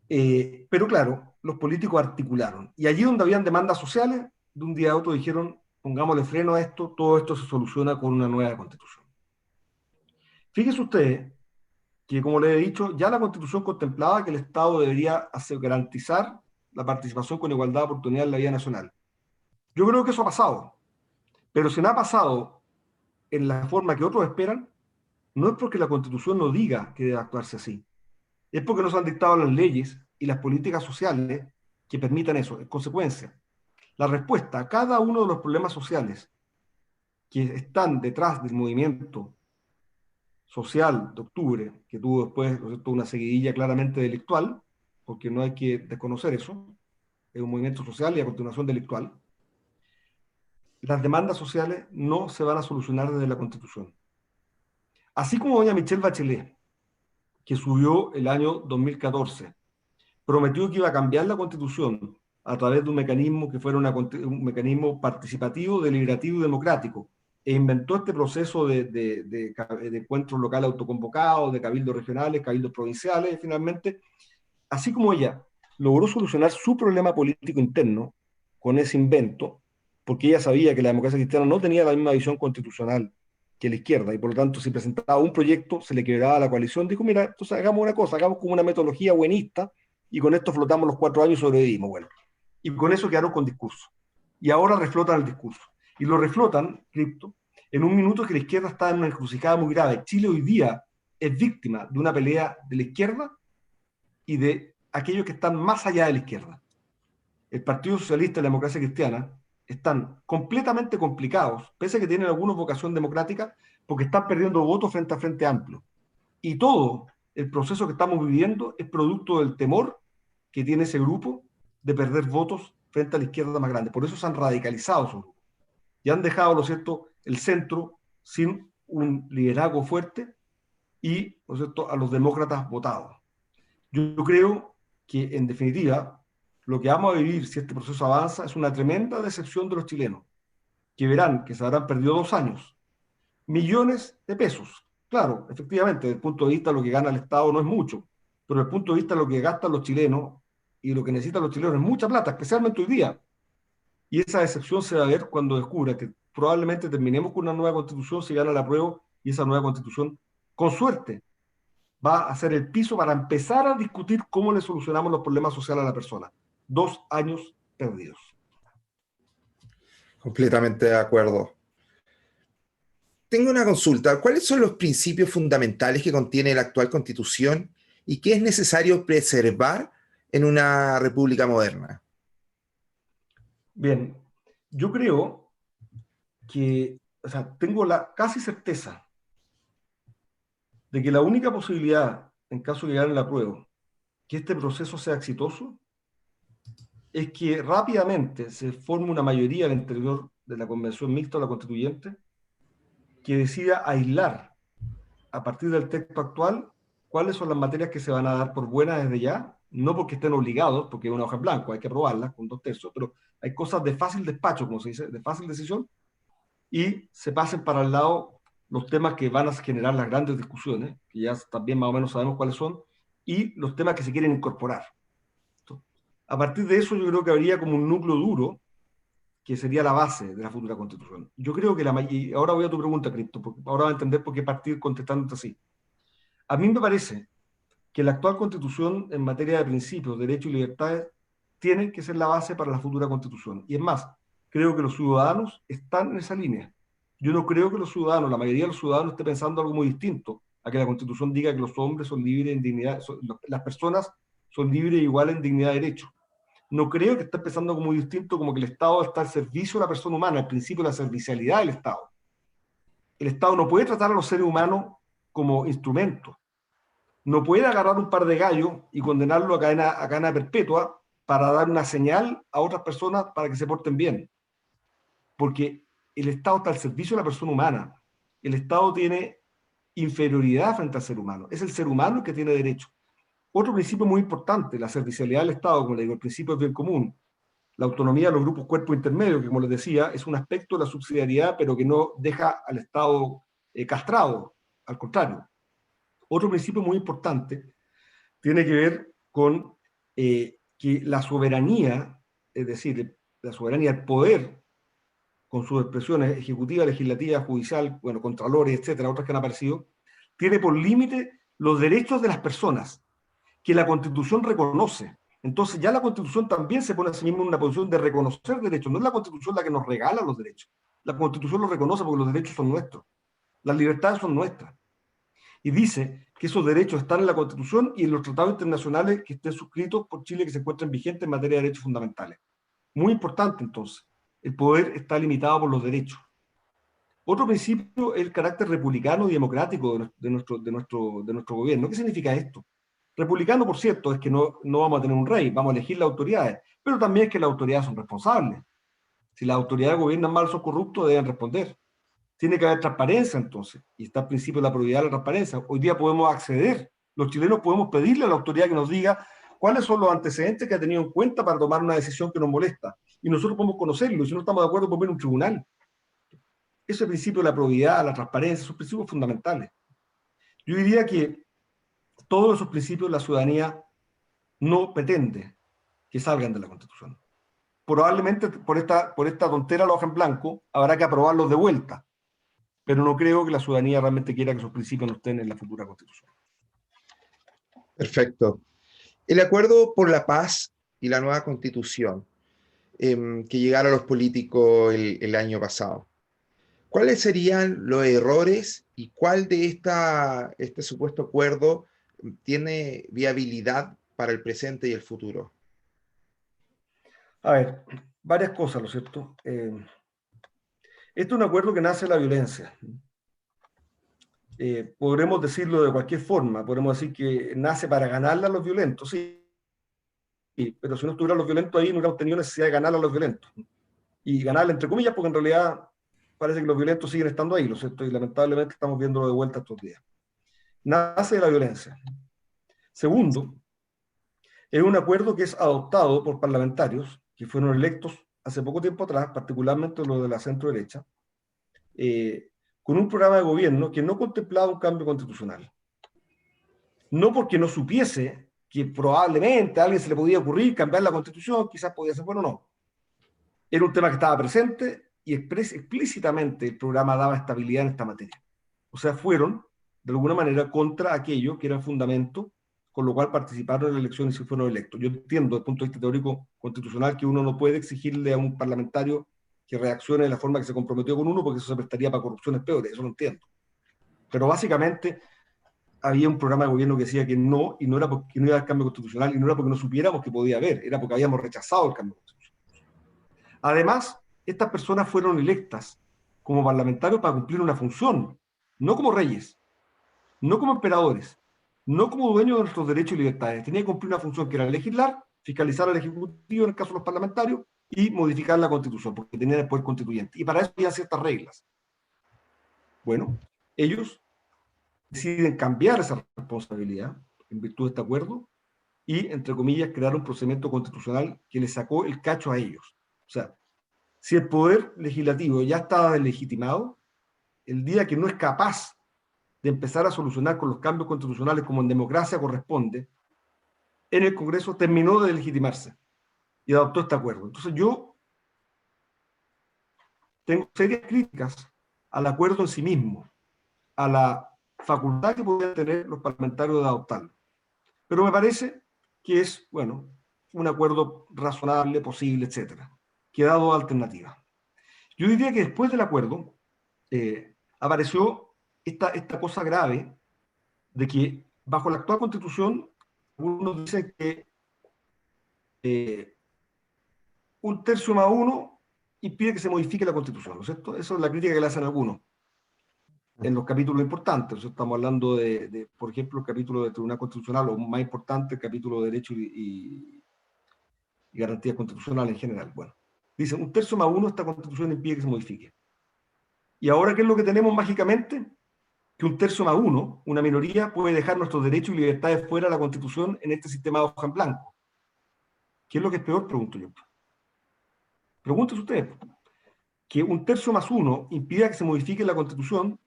C: Pero claro, los políticos articularon. Y allí donde habían demandas sociales, de un día a otro dijeron, pongámosle freno a esto, todo esto se soluciona con una nueva constitución. Fíjense ustedes que, como les he dicho, ya la constitución contemplaba que el Estado debería garantizar la participación con igualdad de oportunidad en la vida nacional. Yo creo que eso ha pasado, pero si no ha pasado en la forma que otros esperan, no es porque la constitución no diga que debe actuarse así, es porque no se han dictado las leyes y las políticas sociales que permitan eso. En consecuencia, la respuesta a cada uno de los problemas sociales que están detrás del movimiento social de octubre, que tuvo después, ¿no es cierto?, una seguidilla claramente delictual, porque no hay que desconocer eso, es un movimiento social y a continuación delictual, las demandas sociales no se van a solucionar desde la Constitución. Así como doña Michelle Bachelet, que subió el año 2014, prometió que iba a cambiar la Constitución a través de un mecanismo que fuera un mecanismo participativo, deliberativo y democrático, e inventó este proceso de encuentros locales autoconvocados, de cabildos regionales, cabildos provinciales, y finalmente, así como ella logró solucionar su problema político interno con ese invento, porque ella sabía que la democracia cristiana no tenía la misma visión constitucional que la izquierda, y por lo tanto, si presentaba un proyecto, se le quebraba a la coalición, dijo, mira, entonces hagamos una cosa, hagamos como una metodología buenista, y con esto flotamos los 4 años y sobrevivimos. Bueno, y con eso quedaron con discurso. Y ahora reflotan el discurso. Y lo reflotan, Cripto, en un minuto que la izquierda está en una encrucijada muy grave. Chile hoy día es víctima de una pelea de la izquierda y de aquellos que están más allá de la izquierda. El Partido Socialista y la Democracia Cristiana están completamente complicados, pese a que tienen alguna vocación democrática, porque están perdiendo votos frente a Frente Amplio. Y todo el proceso que estamos viviendo es producto del temor que tiene ese grupo de perder votos frente a la izquierda más grande. Por eso se han radicalizado esos grupos. Y han dejado, ¿no es cierto?, el centro sin un liderazgo fuerte y, ¿no es cierto?, a los demócratas votados. Yo creo que, en definitiva, lo que vamos a vivir si este proceso avanza es una tremenda decepción de los chilenos, que verán que se habrán perdido 2 años, millones de pesos. Claro, efectivamente, desde el punto de vista de lo que gana el Estado no es mucho, pero desde el punto de vista de lo que gastan los chilenos y lo que necesitan los chilenos es mucha plata, especialmente hoy día. Y esa decepción se va a ver cuando descubra que probablemente terminemos con una nueva constitución si gana la prueba y esa nueva constitución, con suerte, va a ser el piso para empezar a discutir cómo le solucionamos los problemas sociales a la persona. 2 años perdidos.
B: Completamente de acuerdo. Tengo una consulta. ¿Cuáles son los principios fundamentales que contiene la actual Constitución y qué es necesario preservar en una república moderna?
C: Bien, yo creo que, o sea, tengo la casi certeza de que la única posibilidad, en caso de gane la prueba, que este proceso sea exitoso, es que rápidamente se forme una mayoría al interior de la Convención Mixta o la Constituyente que decida aislar a partir del texto actual cuáles son las materias que se van a dar por buenas desde ya, no porque estén obligados, porque es una hoja en blanco, hay que aprobarla con 2/3, pero hay cosas de fácil despacho, como se dice, de fácil decisión, y se pasen para el lado los temas que van a generar las grandes discusiones, que ya también más o menos sabemos cuáles son, y los temas que se quieren incorporar. A partir de eso yo creo que habría como un núcleo duro que sería la base de la futura constitución. Yo creo que y ahora voy a tu pregunta, Cristo, porque ahora vas a entender por qué partir contestándote así. A mí me parece que la actual Constitución en materia de principios, derechos y libertades tienen que ser la base para la futura Constitución. Y es más, creo que los ciudadanos están en esa línea. Yo no creo que los ciudadanos, la mayoría de los ciudadanos, esté pensando algo muy distinto a que la Constitución diga que los hombres son libres en dignidad, las personas son libres e iguales en dignidad y derecho. No creo que esté pensando algo muy distinto, como que el Estado está al servicio de la persona humana, el principio de la servicialidad del Estado. El Estado no puede tratar a los seres humanos como instrumentos. No puede agarrar un par de gallos y condenarlo a cadena perpetua para dar una señal a otras personas para que se porten bien. Porque el Estado está al servicio de la persona humana. El Estado tiene inferioridad frente al ser humano. Es el ser humano el que tiene derecho. Otro principio muy importante, la servicialidad del Estado, como le digo, el principio del bien común. La autonomía de los grupos cuerpo intermedio, que como les decía, es un aspecto de la subsidiariedad, pero que no deja al Estado castrado, al contrario. Otro principio muy importante tiene que ver con que la soberanía, es decir, la soberanía del poder, con sus expresiones ejecutiva, legislativa, judicial, bueno, contralores, etcétera, otras que han aparecido, tiene por límite los derechos de las personas, que la Constitución reconoce. Entonces ya la Constitución también se pone a sí misma en una posición de reconocer derechos. No es la Constitución la que nos regala los derechos. La Constitución los reconoce porque los derechos son nuestros. Las libertades son nuestras. Y dice que esos derechos están en la Constitución y en los tratados internacionales que estén suscritos por Chile, que se encuentran vigentes en materia de derechos fundamentales. Muy importante, entonces. El poder está limitado por los derechos. Otro principio es el carácter republicano y democrático de nuestro gobierno. ¿Qué significa esto? Republicano, por cierto, es que no vamos a tener un rey, vamos a elegir las autoridades, pero también es que las autoridades son responsables. Si las autoridades gobiernan mal o son corruptos, deben responder. Tiene que haber transparencia, entonces, y está el principio de la probidad de la transparencia. Hoy día podemos acceder, los chilenos podemos pedirle a la autoridad que nos diga cuáles son los antecedentes que ha tenido en cuenta para tomar una decisión que nos molesta. Y nosotros podemos conocerlo, y si no estamos de acuerdo, podemos ir a un tribunal. Ese principio de la probidad, la transparencia, son principios fundamentales. Yo diría que todos esos principios la ciudadanía no pretende que salgan de la Constitución. Probablemente por esta tontera la hoja en blanco habrá que aprobarlos de vuelta, pero no creo que la ciudadanía realmente quiera que esos principios no estén en la futura Constitución.
B: Perfecto. El acuerdo por la paz y la nueva Constitución que llegaron los políticos el año pasado. ¿Cuáles serían los errores y cuál de este supuesto acuerdo tiene viabilidad para el presente y el futuro?
C: A ver, varias cosas, ¿no es cierto? Este es un acuerdo que nace de la violencia. Podremos decirlo de cualquier forma, podremos decir que nace para ganarle a los violentos, sí, pero si no estuvieran los violentos ahí, no hubiéramos tenido necesidad de ganarle a los violentos. Y ganarle entre comillas, porque en realidad parece que los violentos siguen estando ahí, ¿no es cierto? Y lamentablemente estamos viéndolo de vuelta estos días. Nace de la violencia. Segundo, es un acuerdo que es adoptado por parlamentarios que fueron electos hace poco tiempo atrás, particularmente los de la centro derecha, con un programa de gobierno que no contemplaba un cambio constitucional. No porque no supiese que probablemente a alguien se le podía ocurrir cambiar la Constitución, quizás podía ser bueno o no. Era un tema que estaba presente y explícitamente el programa daba estabilidad en esta materia. O sea, fueron, de alguna manera, contra aquello que era el fundamento, con lo cual participaron en la elección y se fueron electos. Yo entiendo, desde el punto de vista teórico constitucional, que uno no puede exigirle a un parlamentario que reaccione de la forma que se comprometió con uno, porque eso se prestaría para corrupciones peores, eso lo entiendo. Pero básicamente había un programa de gobierno que decía que no, y no era porque no iba al cambio constitucional, y no era porque no supiéramos que podía haber, era porque habíamos rechazado el cambio constitucional. Además, estas personas fueron electas como parlamentarios para cumplir una función, no como reyes, no como emperadores, no como dueños de nuestros derechos y libertades. Tenía que cumplir una función que era legislar, fiscalizar al Ejecutivo, en el caso de los parlamentarios, y modificar la Constitución, porque tenían el poder constituyente. Y para eso había ciertas reglas. Bueno, ellos deciden cambiar esa responsabilidad en virtud de este acuerdo y, entre comillas, crear un procedimiento constitucional que les sacó el cacho a ellos. O sea, si el poder legislativo ya estaba deslegitimado, el día que no es capaz de empezar a solucionar con los cambios constitucionales como en democracia corresponde, en el Congreso terminó de legitimarse y adoptó este acuerdo. Entonces yo tengo serias críticas al acuerdo en sí mismo, a la facultad que podían tener los parlamentarios de adoptarlo. Pero me parece que es, bueno, un acuerdo razonable, posible, etcétera, que da dos alternativas. Yo diría que después del acuerdo apareció esta cosa grave de que bajo la actual Constitución uno dice que 1/3 más 1 impide que se modifique la Constitución, ¿no es cierto? Esa es la crítica que le hacen algunos en los capítulos importantes. O sea, estamos hablando por ejemplo, el capítulo del Tribunal Constitucional, o más importante, el capítulo de Derecho y Garantías Constitucionales en general. Bueno, dicen 1/3 más 1, esta Constitución impide que se modifique. Y ahora, ¿qué es lo que tenemos mágicamente? Que 1/3 más 1, una minoría, puede dejar nuestros derechos y libertades fuera de la Constitución en este sistema de hoja en blanco. ¿Qué es lo que es peor? Pregunto yo. Pregúntense ustedes. Que 1/3 más 1 impida que se modifique la Constitución,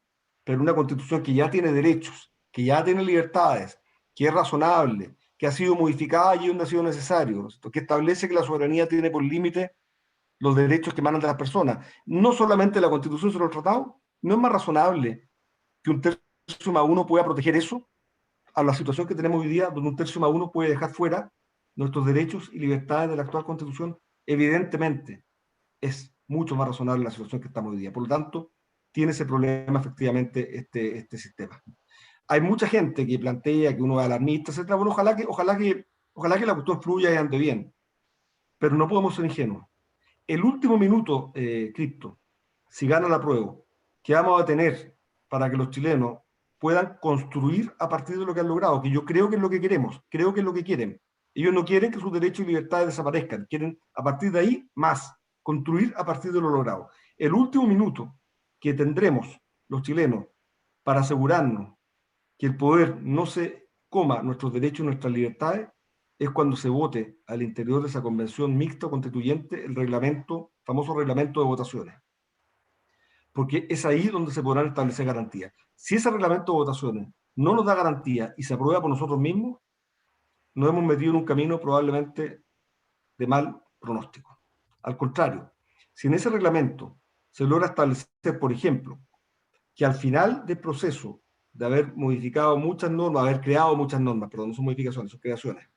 C: pero una Constitución que ya tiene derechos, que ya tiene libertades, que es razonable, que ha sido modificada allí donde ha sido necesario, ¿no? Que establece que la soberanía tiene por límite los derechos que emanan de las personas. No solamente la Constitución, sino el tratado. ¿No es más razonable que 1/3 más 1 pueda proteger eso a la situación que tenemos hoy día, donde 1/3 más 1 puede dejar fuera nuestros derechos y libertades de la actual Constitución? Evidentemente, es mucho más razonable la situación que estamos hoy día. Por lo tanto, tiene ese problema efectivamente este sistema. Hay mucha gente que plantea que uno es alarmista, etc. Bueno, ojalá que la cuestión fluya y ande bien, pero no podemos ser ingenuos. El último minuto, Cripto, si gana la prueba, que vamos a tener para que los chilenos puedan construir a partir de lo que han logrado, que yo creo que es lo que queremos, creo que es lo que quieren. Ellos no quieren que sus derechos y libertades desaparezcan, quieren a partir de ahí más, construir a partir de lo logrado. El último minuto que tendremos los chilenos para asegurarnos que el poder no se coma nuestros derechos y nuestras libertades es cuando se vote al interior de esa convención mixta constituyente el reglamento, famoso reglamento de votaciones. Porque es ahí donde se podrán establecer garantías. Si ese reglamento de votaciones no nos da garantía y se aprueba por nosotros mismos, nos hemos metido en un camino probablemente de mal pronóstico. Al contrario, si en ese reglamento se logra establecer, por ejemplo, que al final del proceso de haber modificado muchas normas, haber creado muchas normas, perdón, no son modificaciones, son creaciones,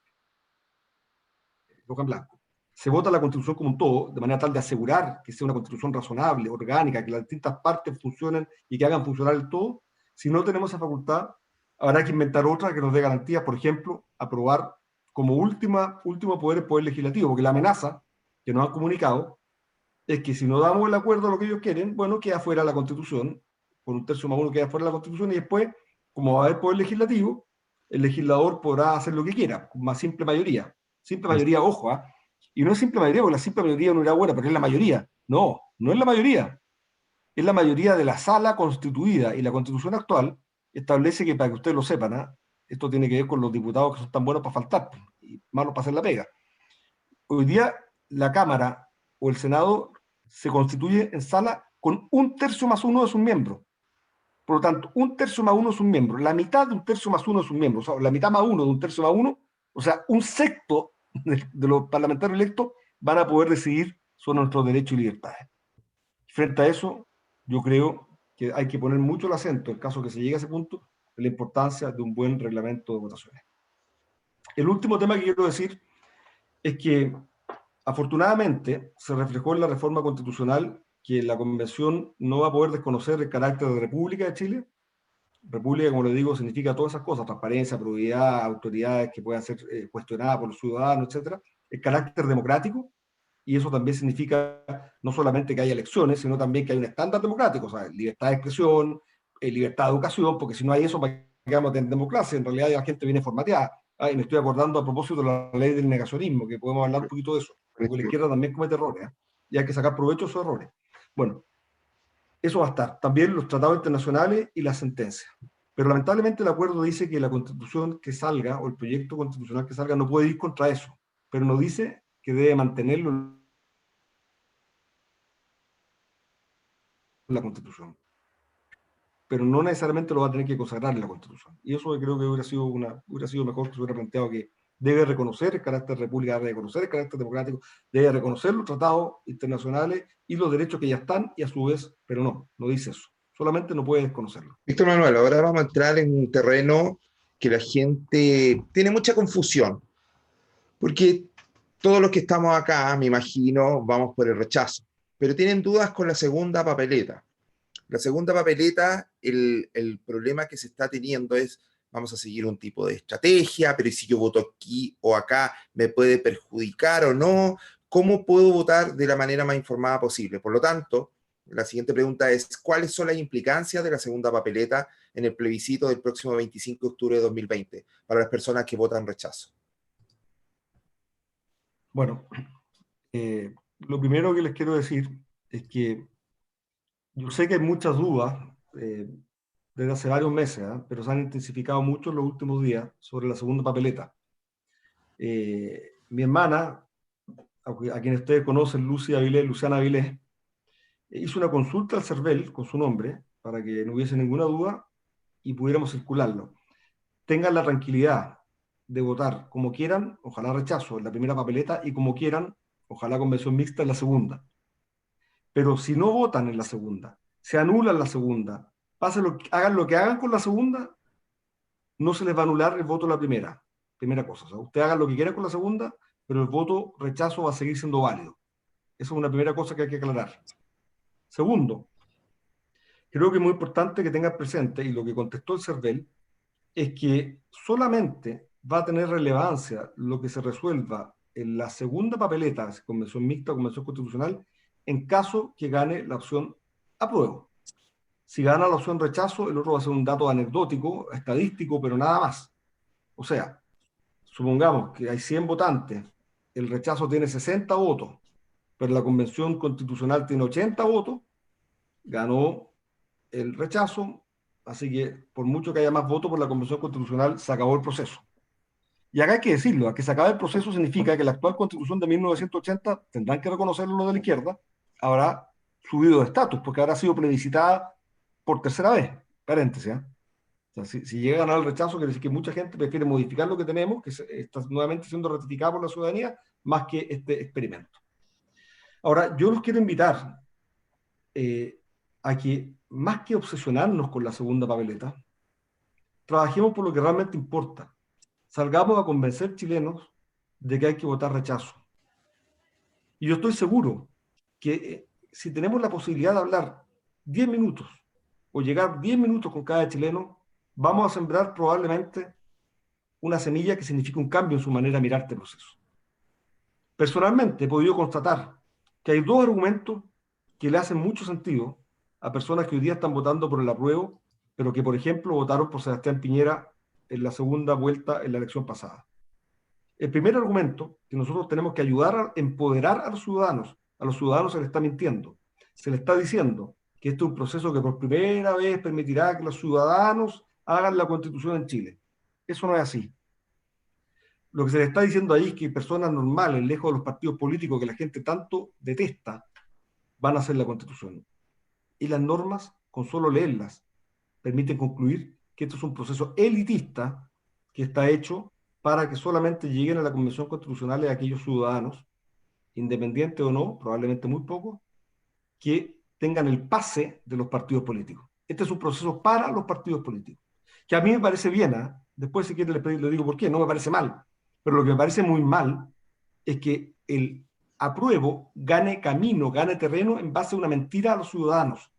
C: rojo en blanco, se vota la Constitución como un todo, de manera tal de asegurar que sea una Constitución razonable, orgánica, que las distintas partes funcionen y que hagan funcionar el todo. Si no tenemos esa facultad, habrá que inventar otra que nos dé garantías, por ejemplo, aprobar como último poder el Poder Legislativo, porque la amenaza que nos han comunicado es que si no damos el acuerdo a lo que ellos quieren, bueno, queda fuera la Constitución, por 1/3 más 1 queda fuera la Constitución, y después, como va a haber Poder Legislativo, el legislador podrá hacer lo que quiera, con más simple mayoría. Simple mayoría, ojo, ¿eh? Y no es simple mayoría, porque la simple mayoría no era buena, pero es la mayoría. No, no es la mayoría. Es la mayoría de la sala constituida, y la Constitución actual establece que, para que ustedes lo sepan, ¿eh? Esto tiene que ver con los diputados que son tan buenos para faltar y malos para hacer la pega. Hoy día la Cámara o el Senado se constituye en sala con 1/3 más 1 de sus miembros. Por lo tanto, 1/3 más 1 es un miembro. La mitad de 1/3 más 1 es un miembro. O sea, la mitad más 1 de 1/3 más 1, o sea, un sexto de los parlamentarios electos van a poder decidir sobre nuestros derechos y libertades. Frente a eso, yo creo que hay que poner mucho el acento, en caso que se llegue a ese punto, de la importancia de un buen reglamento de votaciones. El último tema que quiero decir es que, afortunadamente, se reflejó en la reforma constitucional que la Convención no va a poder desconocer el carácter de República de Chile. República, como les digo, significa todas esas cosas: transparencia, probidad, autoridades que puedan ser cuestionadas por los ciudadanos, etc. El carácter democrático, y eso también significa no solamente que haya elecciones, sino también que hay un estándar democrático, o sea, libertad de expresión, libertad de educación, porque si no hay eso, ¿para qué vamos a tener democracia? En realidad la gente viene formateada. Y me estoy acordando a propósito de la ley del negacionismo, que podemos hablar un poquito de eso, porque la izquierda también comete errores, y hay que sacar provecho de esos errores. Bueno, eso va a estar. También los tratados internacionales y las sentencias. Pero lamentablemente el acuerdo dice que la Constitución que salga, o el proyecto constitucional que salga, no puede ir contra eso, pero no dice que debe mantenerlo en la Constitución. Pero no necesariamente lo va a tener que consagrar en la Constitución. Y eso creo que hubiera sido mejor que se hubiera planteado, que debe reconocer el carácter de república, debe reconocer el carácter democrático, debe reconocer los tratados internacionales y los derechos que ya están, y a su vez, pero no dice eso. Solamente no puede desconocerlo.
B: Víctor Manuel, ahora vamos a entrar en un terreno que la gente tiene mucha confusión, porque todos los que estamos acá, me imagino, vamos por el rechazo, pero tienen dudas con la segunda papeleta. La segunda papeleta, el problema que se está teniendo es, vamos a seguir un tipo de estrategia, pero si yo voto aquí o acá, ¿me puede perjudicar o no? ¿Cómo puedo votar de la manera más informada posible? Por lo tanto, la siguiente pregunta es, ¿cuáles son las implicancias de la segunda papeleta en el plebiscito del próximo 25 de octubre de 2020 para las personas que votan rechazo?
C: Bueno, lo primero que les quiero decir es que yo sé que hay muchas dudas desde hace varios meses, pero se han intensificado mucho en los últimos días sobre la segunda papeleta. Mi hermana, a quien ustedes conocen, Luciana Avilés, hizo una consulta al CERVEL con su nombre para que no hubiese ninguna duda y pudiéramos circularlo. Tengan la tranquilidad de votar como quieran, ojalá rechazo en la primera papeleta, y como quieran, ojalá convención mixta en la segunda. Pero si no votan en la segunda, se anulan la segunda, hagan lo que hagan con la segunda, no se les va a anular el voto en la primera cosa. O sea, usted haga lo que quiera con la segunda, pero el voto rechazo va a seguir siendo válido. Esa es una primera cosa que hay que aclarar. Segundo, creo que es muy importante que tengan presente, y lo que contestó el CERVEL, es que solamente va a tener relevancia lo que se resuelva en la segunda papeleta, convención mixta o convención constitucional, en caso que gane la opción apruebo. Si gana la opción rechazo, el otro va a ser un dato anecdótico, estadístico, pero nada más. O sea, supongamos que hay 100 votantes, el rechazo tiene 60 votos, pero la convención constitucional tiene 80 votos, ganó el rechazo, así que por mucho que haya más votos por la convención constitucional, se acabó el proceso. Y acá hay que decirlo, a que se acabe el proceso significa que la actual constitución de 1980, tendrán que reconocerlo los de la izquierda, habrá subido de estatus, porque habrá sido plebiscitada por tercera vez, paréntesis. O sea, si llega a ganar el rechazo, quiere decir que mucha gente prefiere modificar lo que tenemos, que está nuevamente siendo ratificado por la ciudadanía, más que este experimento. Ahora, yo los quiero invitar a que, más que obsesionarnos con la segunda papeleta, trabajemos por lo que realmente importa. Salgamos a convencer chilenos de que hay que votar rechazo. Y yo estoy seguro que si tenemos la posibilidad de hablar 10 minutos o llegar 10 minutos con cada chileno, vamos a sembrar probablemente una semilla que signifique un cambio en su manera de mirar este proceso. Personalmente he podido constatar que hay dos argumentos que le hacen mucho sentido a personas que hoy día están votando por el apruebo, pero que, por ejemplo, votaron por Sebastián Piñera en la segunda vuelta en la elección pasada. El primer argumento, que nosotros tenemos que ayudar a empoderar a los ciudadanos se les está mintiendo. Se les está diciendo que este es un proceso que por primera vez permitirá que los ciudadanos hagan la Constitución en Chile. Eso no es así. Lo que se les está diciendo ahí es que personas normales, lejos de los partidos políticos que la gente tanto detesta, van a hacer la Constitución. Y las normas, con solo leerlas, permiten concluir que esto es un proceso elitista que está hecho para que solamente lleguen a la Convención Constitucional aquellos ciudadanos, independientes o no, probablemente muy pocos, que tengan el pase de los partidos políticos. Este es un proceso para los partidos políticos, que a mí me parece bien, ¿eh? Después si quiere le digo por qué, no me parece mal, pero lo que me parece muy mal es que el apruebo gane camino, gane terreno en base a una mentira a los ciudadanos.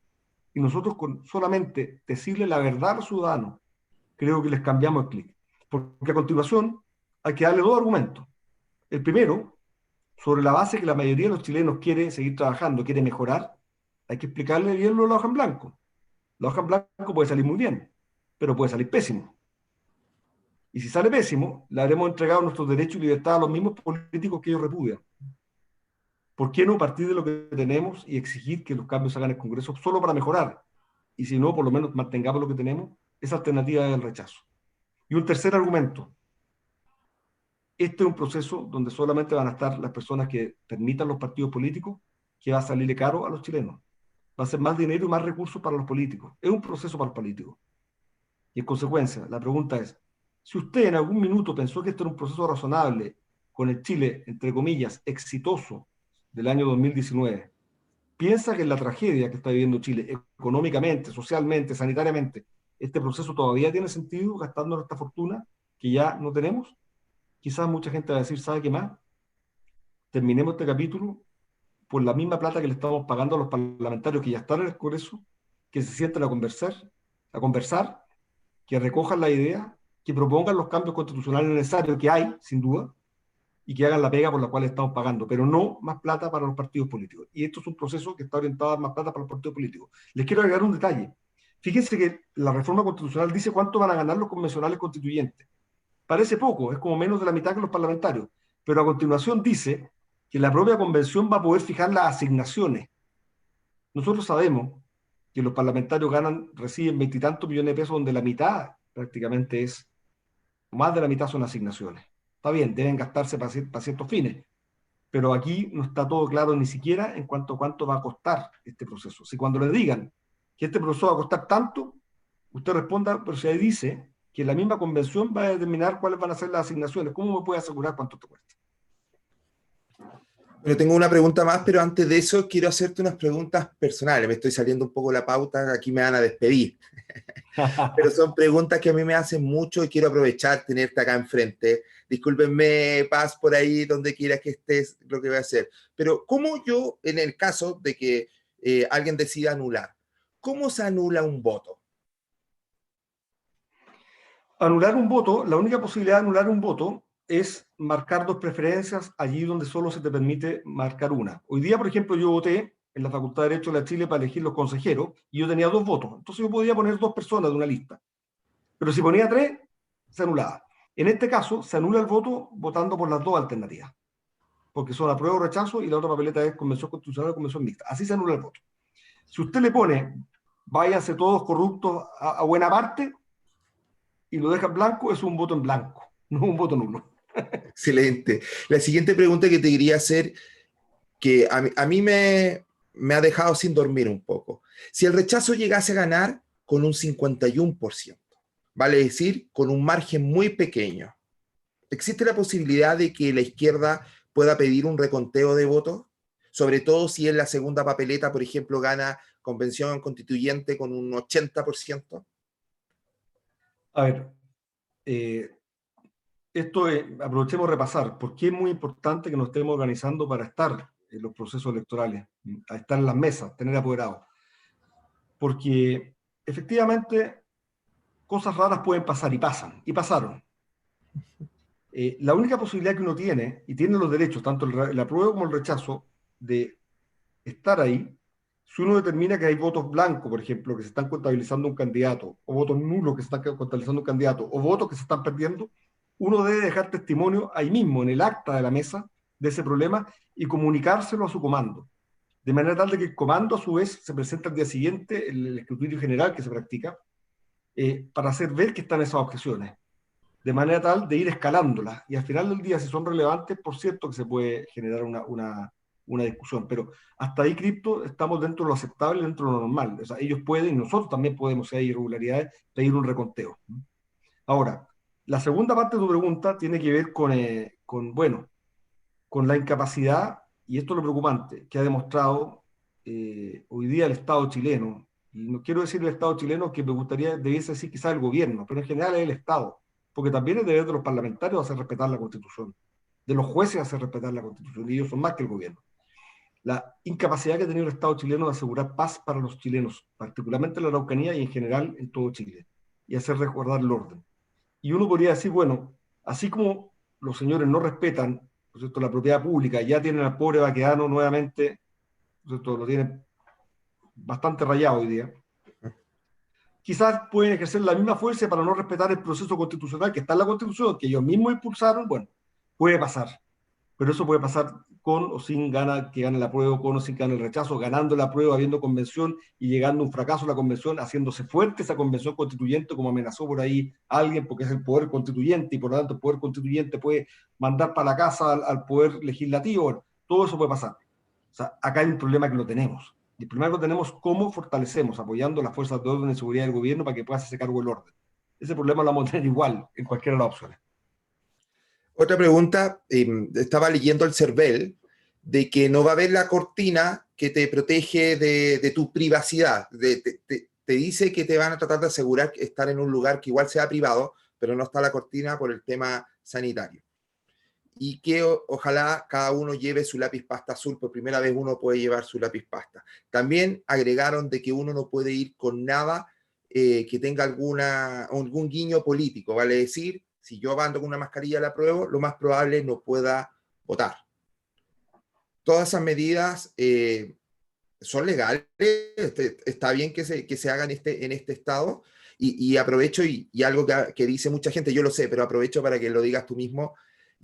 C: Y nosotros con solamente decirle la verdad a los ciudadanos, creo que les cambiamos el clic. Porque a continuación hay que darle dos argumentos. El primero, sobre la base que la mayoría de los chilenos quiere seguir trabajando, quiere mejorar, hay que explicarle bien lo de la hoja en blanco. La hoja en blanco puede salir muy bien, pero puede salir pésimo. Y si sale pésimo, le habremos entregado nuestros derechos y libertad a los mismos políticos que ellos repudian. ¿Por qué no partir de lo que tenemos y exigir que los cambios se hagan en el Congreso solo para mejorar? Y si no, por lo menos mantengamos lo que tenemos. Esa alternativa es el rechazo. Y un tercer argumento. Este es un proceso donde solamente van a estar las personas que permitan los partidos políticos, que va a salirle caro a los chilenos. Va a ser más dinero y más recursos para los políticos. Es un proceso para los políticos. Y en consecuencia, la pregunta es, si usted en algún minuto pensó que esto era un proceso razonable con el Chile, entre comillas, exitoso del año 2019, piensa que en la tragedia que está viviendo Chile, económicamente, socialmente, sanitariamente, este proceso todavía tiene sentido gastando esta fortuna que ya no tenemos. Quizás mucha gente va a decir, ¿sabe qué más? Terminemos este capítulo por la misma plata que le estamos pagando a los parlamentarios que ya están en el Congreso, que se sienten a conversar, que recojan la idea, que propongan los cambios constitucionales necesarios que hay, sin duda, y que hagan la pega por la cual estamos pagando, pero no más plata para los partidos políticos. Y esto es un proceso que está orientado a más plata para los partidos políticos. Les quiero agregar un detalle. Fíjense que la reforma constitucional dice cuánto van a ganar los convencionales constituyentes. Parece poco, es como menos de la mitad que los parlamentarios, pero a continuación dice que la propia convención va a poder fijar las asignaciones. Nosotros sabemos que los parlamentarios reciben 20 y tantos millones de pesos, donde la mitad prácticamente más de la mitad son asignaciones. Está bien, deben gastarse para ciertos fines, pero aquí no está todo claro ni siquiera en cuanto a cuánto va a costar este proceso. Si cuando le digan que este proceso va a costar tanto, usted responda, pero si ahí dice que la misma convención va a determinar cuáles van a ser las asignaciones, ¿cómo me puede asegurar cuánto te cuesta?
B: Bueno, tengo una pregunta más, pero antes de eso quiero hacerte unas preguntas personales. Me estoy saliendo un poco la pauta, aquí me van a despedir. Pero son preguntas que a mí me hacen mucho y quiero aprovechar tenerte acá enfrente. Discúlpenme, Paz, por ahí, donde quieras que estés, lo que voy a hacer. Pero ¿cómo yo, en el caso de que alguien decida anular, cómo se anula un voto?
C: Anular un voto, la única posibilidad de anular un voto es marcar dos preferencias allí donde solo se te permite marcar una. Hoy día, por ejemplo, yo voté en la Facultad de Derecho de la Chile para elegir los consejeros y yo tenía 2 votos. Entonces yo podía poner 2 personas de una lista. Pero si ponía 3, se anulaba. En este caso, se anula el voto votando por las 2 alternativas, porque son apruebo o rechazo y la otra papeleta es convención constitucional o convención mixta. Así se anula el voto. Si usted le pone, váyanse todos corruptos a buena parte, y lo deja en blanco, es un voto en blanco, no un voto nulo.
B: Excelente. La siguiente pregunta que te quería hacer, que a mí me ha dejado sin dormir un poco. Si el rechazo llegase a ganar con un 51%, vale decir, con un margen muy pequeño, ¿existe la posibilidad de que la izquierda pueda pedir un reconteo de votos? Sobre todo si en la segunda papeleta, por ejemplo, gana convención constituyente con un 80%.
C: A ver, aprovechemos de repasar, por qué es muy importante que nos estemos organizando para estar en los procesos electorales, a estar en las mesas, tener apoderados. Porque efectivamente cosas raras pueden pasar y pasan, y pasaron. La única posibilidad que uno tiene, y tiene los derechos, tanto el apruebo como el rechazo, de estar ahí, si uno determina que hay votos blancos, por ejemplo, que se están contabilizando un candidato, o votos nulos que se están contabilizando un candidato, o votos que se están perdiendo, uno debe dejar testimonio ahí mismo, en el acta de la mesa, de ese problema y comunicárselo a su comando. De manera tal de que el comando, a su vez, se presenta al día siguiente, el escrutinio general que se practica, para hacer ver que están esas objeciones. De manera tal de ir escalándolas. Y al final del día, si son relevantes, por cierto que se puede generar una discusión. Pero hasta ahí, cripto, estamos dentro de lo aceptable, dentro de lo normal. O sea, ellos pueden, y nosotros también podemos, si hay irregularidades, pedir un reconteo. Ahora, la segunda parte de tu pregunta tiene que ver con la incapacidad, y esto es lo preocupante, que ha demostrado hoy día el Estado chileno. Y no quiero decir el Estado chileno, que me gustaría, debiese decir quizás el gobierno, pero en general es el Estado, porque también es deber de los parlamentarios hacer respetar la Constitución, de los jueces hacer respetar la Constitución, y ellos son más que el gobierno. La incapacidad que ha tenido el Estado chileno de asegurar paz para los chilenos, particularmente en la Araucanía y en general en todo Chile, y hacer resguardar el orden. Y uno podría decir, bueno, así como los señores no respetan, por cierto, la propiedad pública, ya tienen al pobre Baquedano nuevamente, por cierto, lo tienen bastante rayado hoy día, quizás pueden ejercer la misma fuerza para no respetar el proceso constitucional que está en la Constitución, que ellos mismos impulsaron. Bueno, puede pasar, pero eso puede pasar con o sin que gane el apruebo, con o sin que gane el rechazo, ganando el apruebo, habiendo convención y llegando a un fracaso la convención, haciéndose fuerte esa convención constituyente, como amenazó por ahí alguien, porque es el poder constituyente y por lo tanto el poder constituyente puede mandar para la casa al poder legislativo. Bueno, todo eso puede pasar. O sea, acá hay un problema que lo tenemos. Y el problema que lo tenemos, ¿cómo fortalecemos? Apoyando las fuerzas de orden y seguridad del gobierno para que pueda hacerse cargo del orden. Ese problema lo vamos a tener igual en cualquiera de las opciones.
B: Otra pregunta, estaba leyendo el CERVEL, de que no va a haber la cortina que te protege de tu privacidad, te te dice que te van a tratar de asegurar estar en un lugar que igual sea privado, pero no está la cortina por el tema sanitario. Y que ojalá cada uno lleve su lápiz pasta azul, por primera vez uno puede llevar su lápiz pasta. También agregaron de que uno no puede ir con nada que tenga algún guiño político, vale decir, si yo ando con una mascarilla la pruebo, lo más probable es no pueda votar. Todas esas medidas son legales, está bien que se hagan en este estado, y aprovecho, y algo que dice mucha gente, yo lo sé, pero aprovecho para que lo digas tú mismo.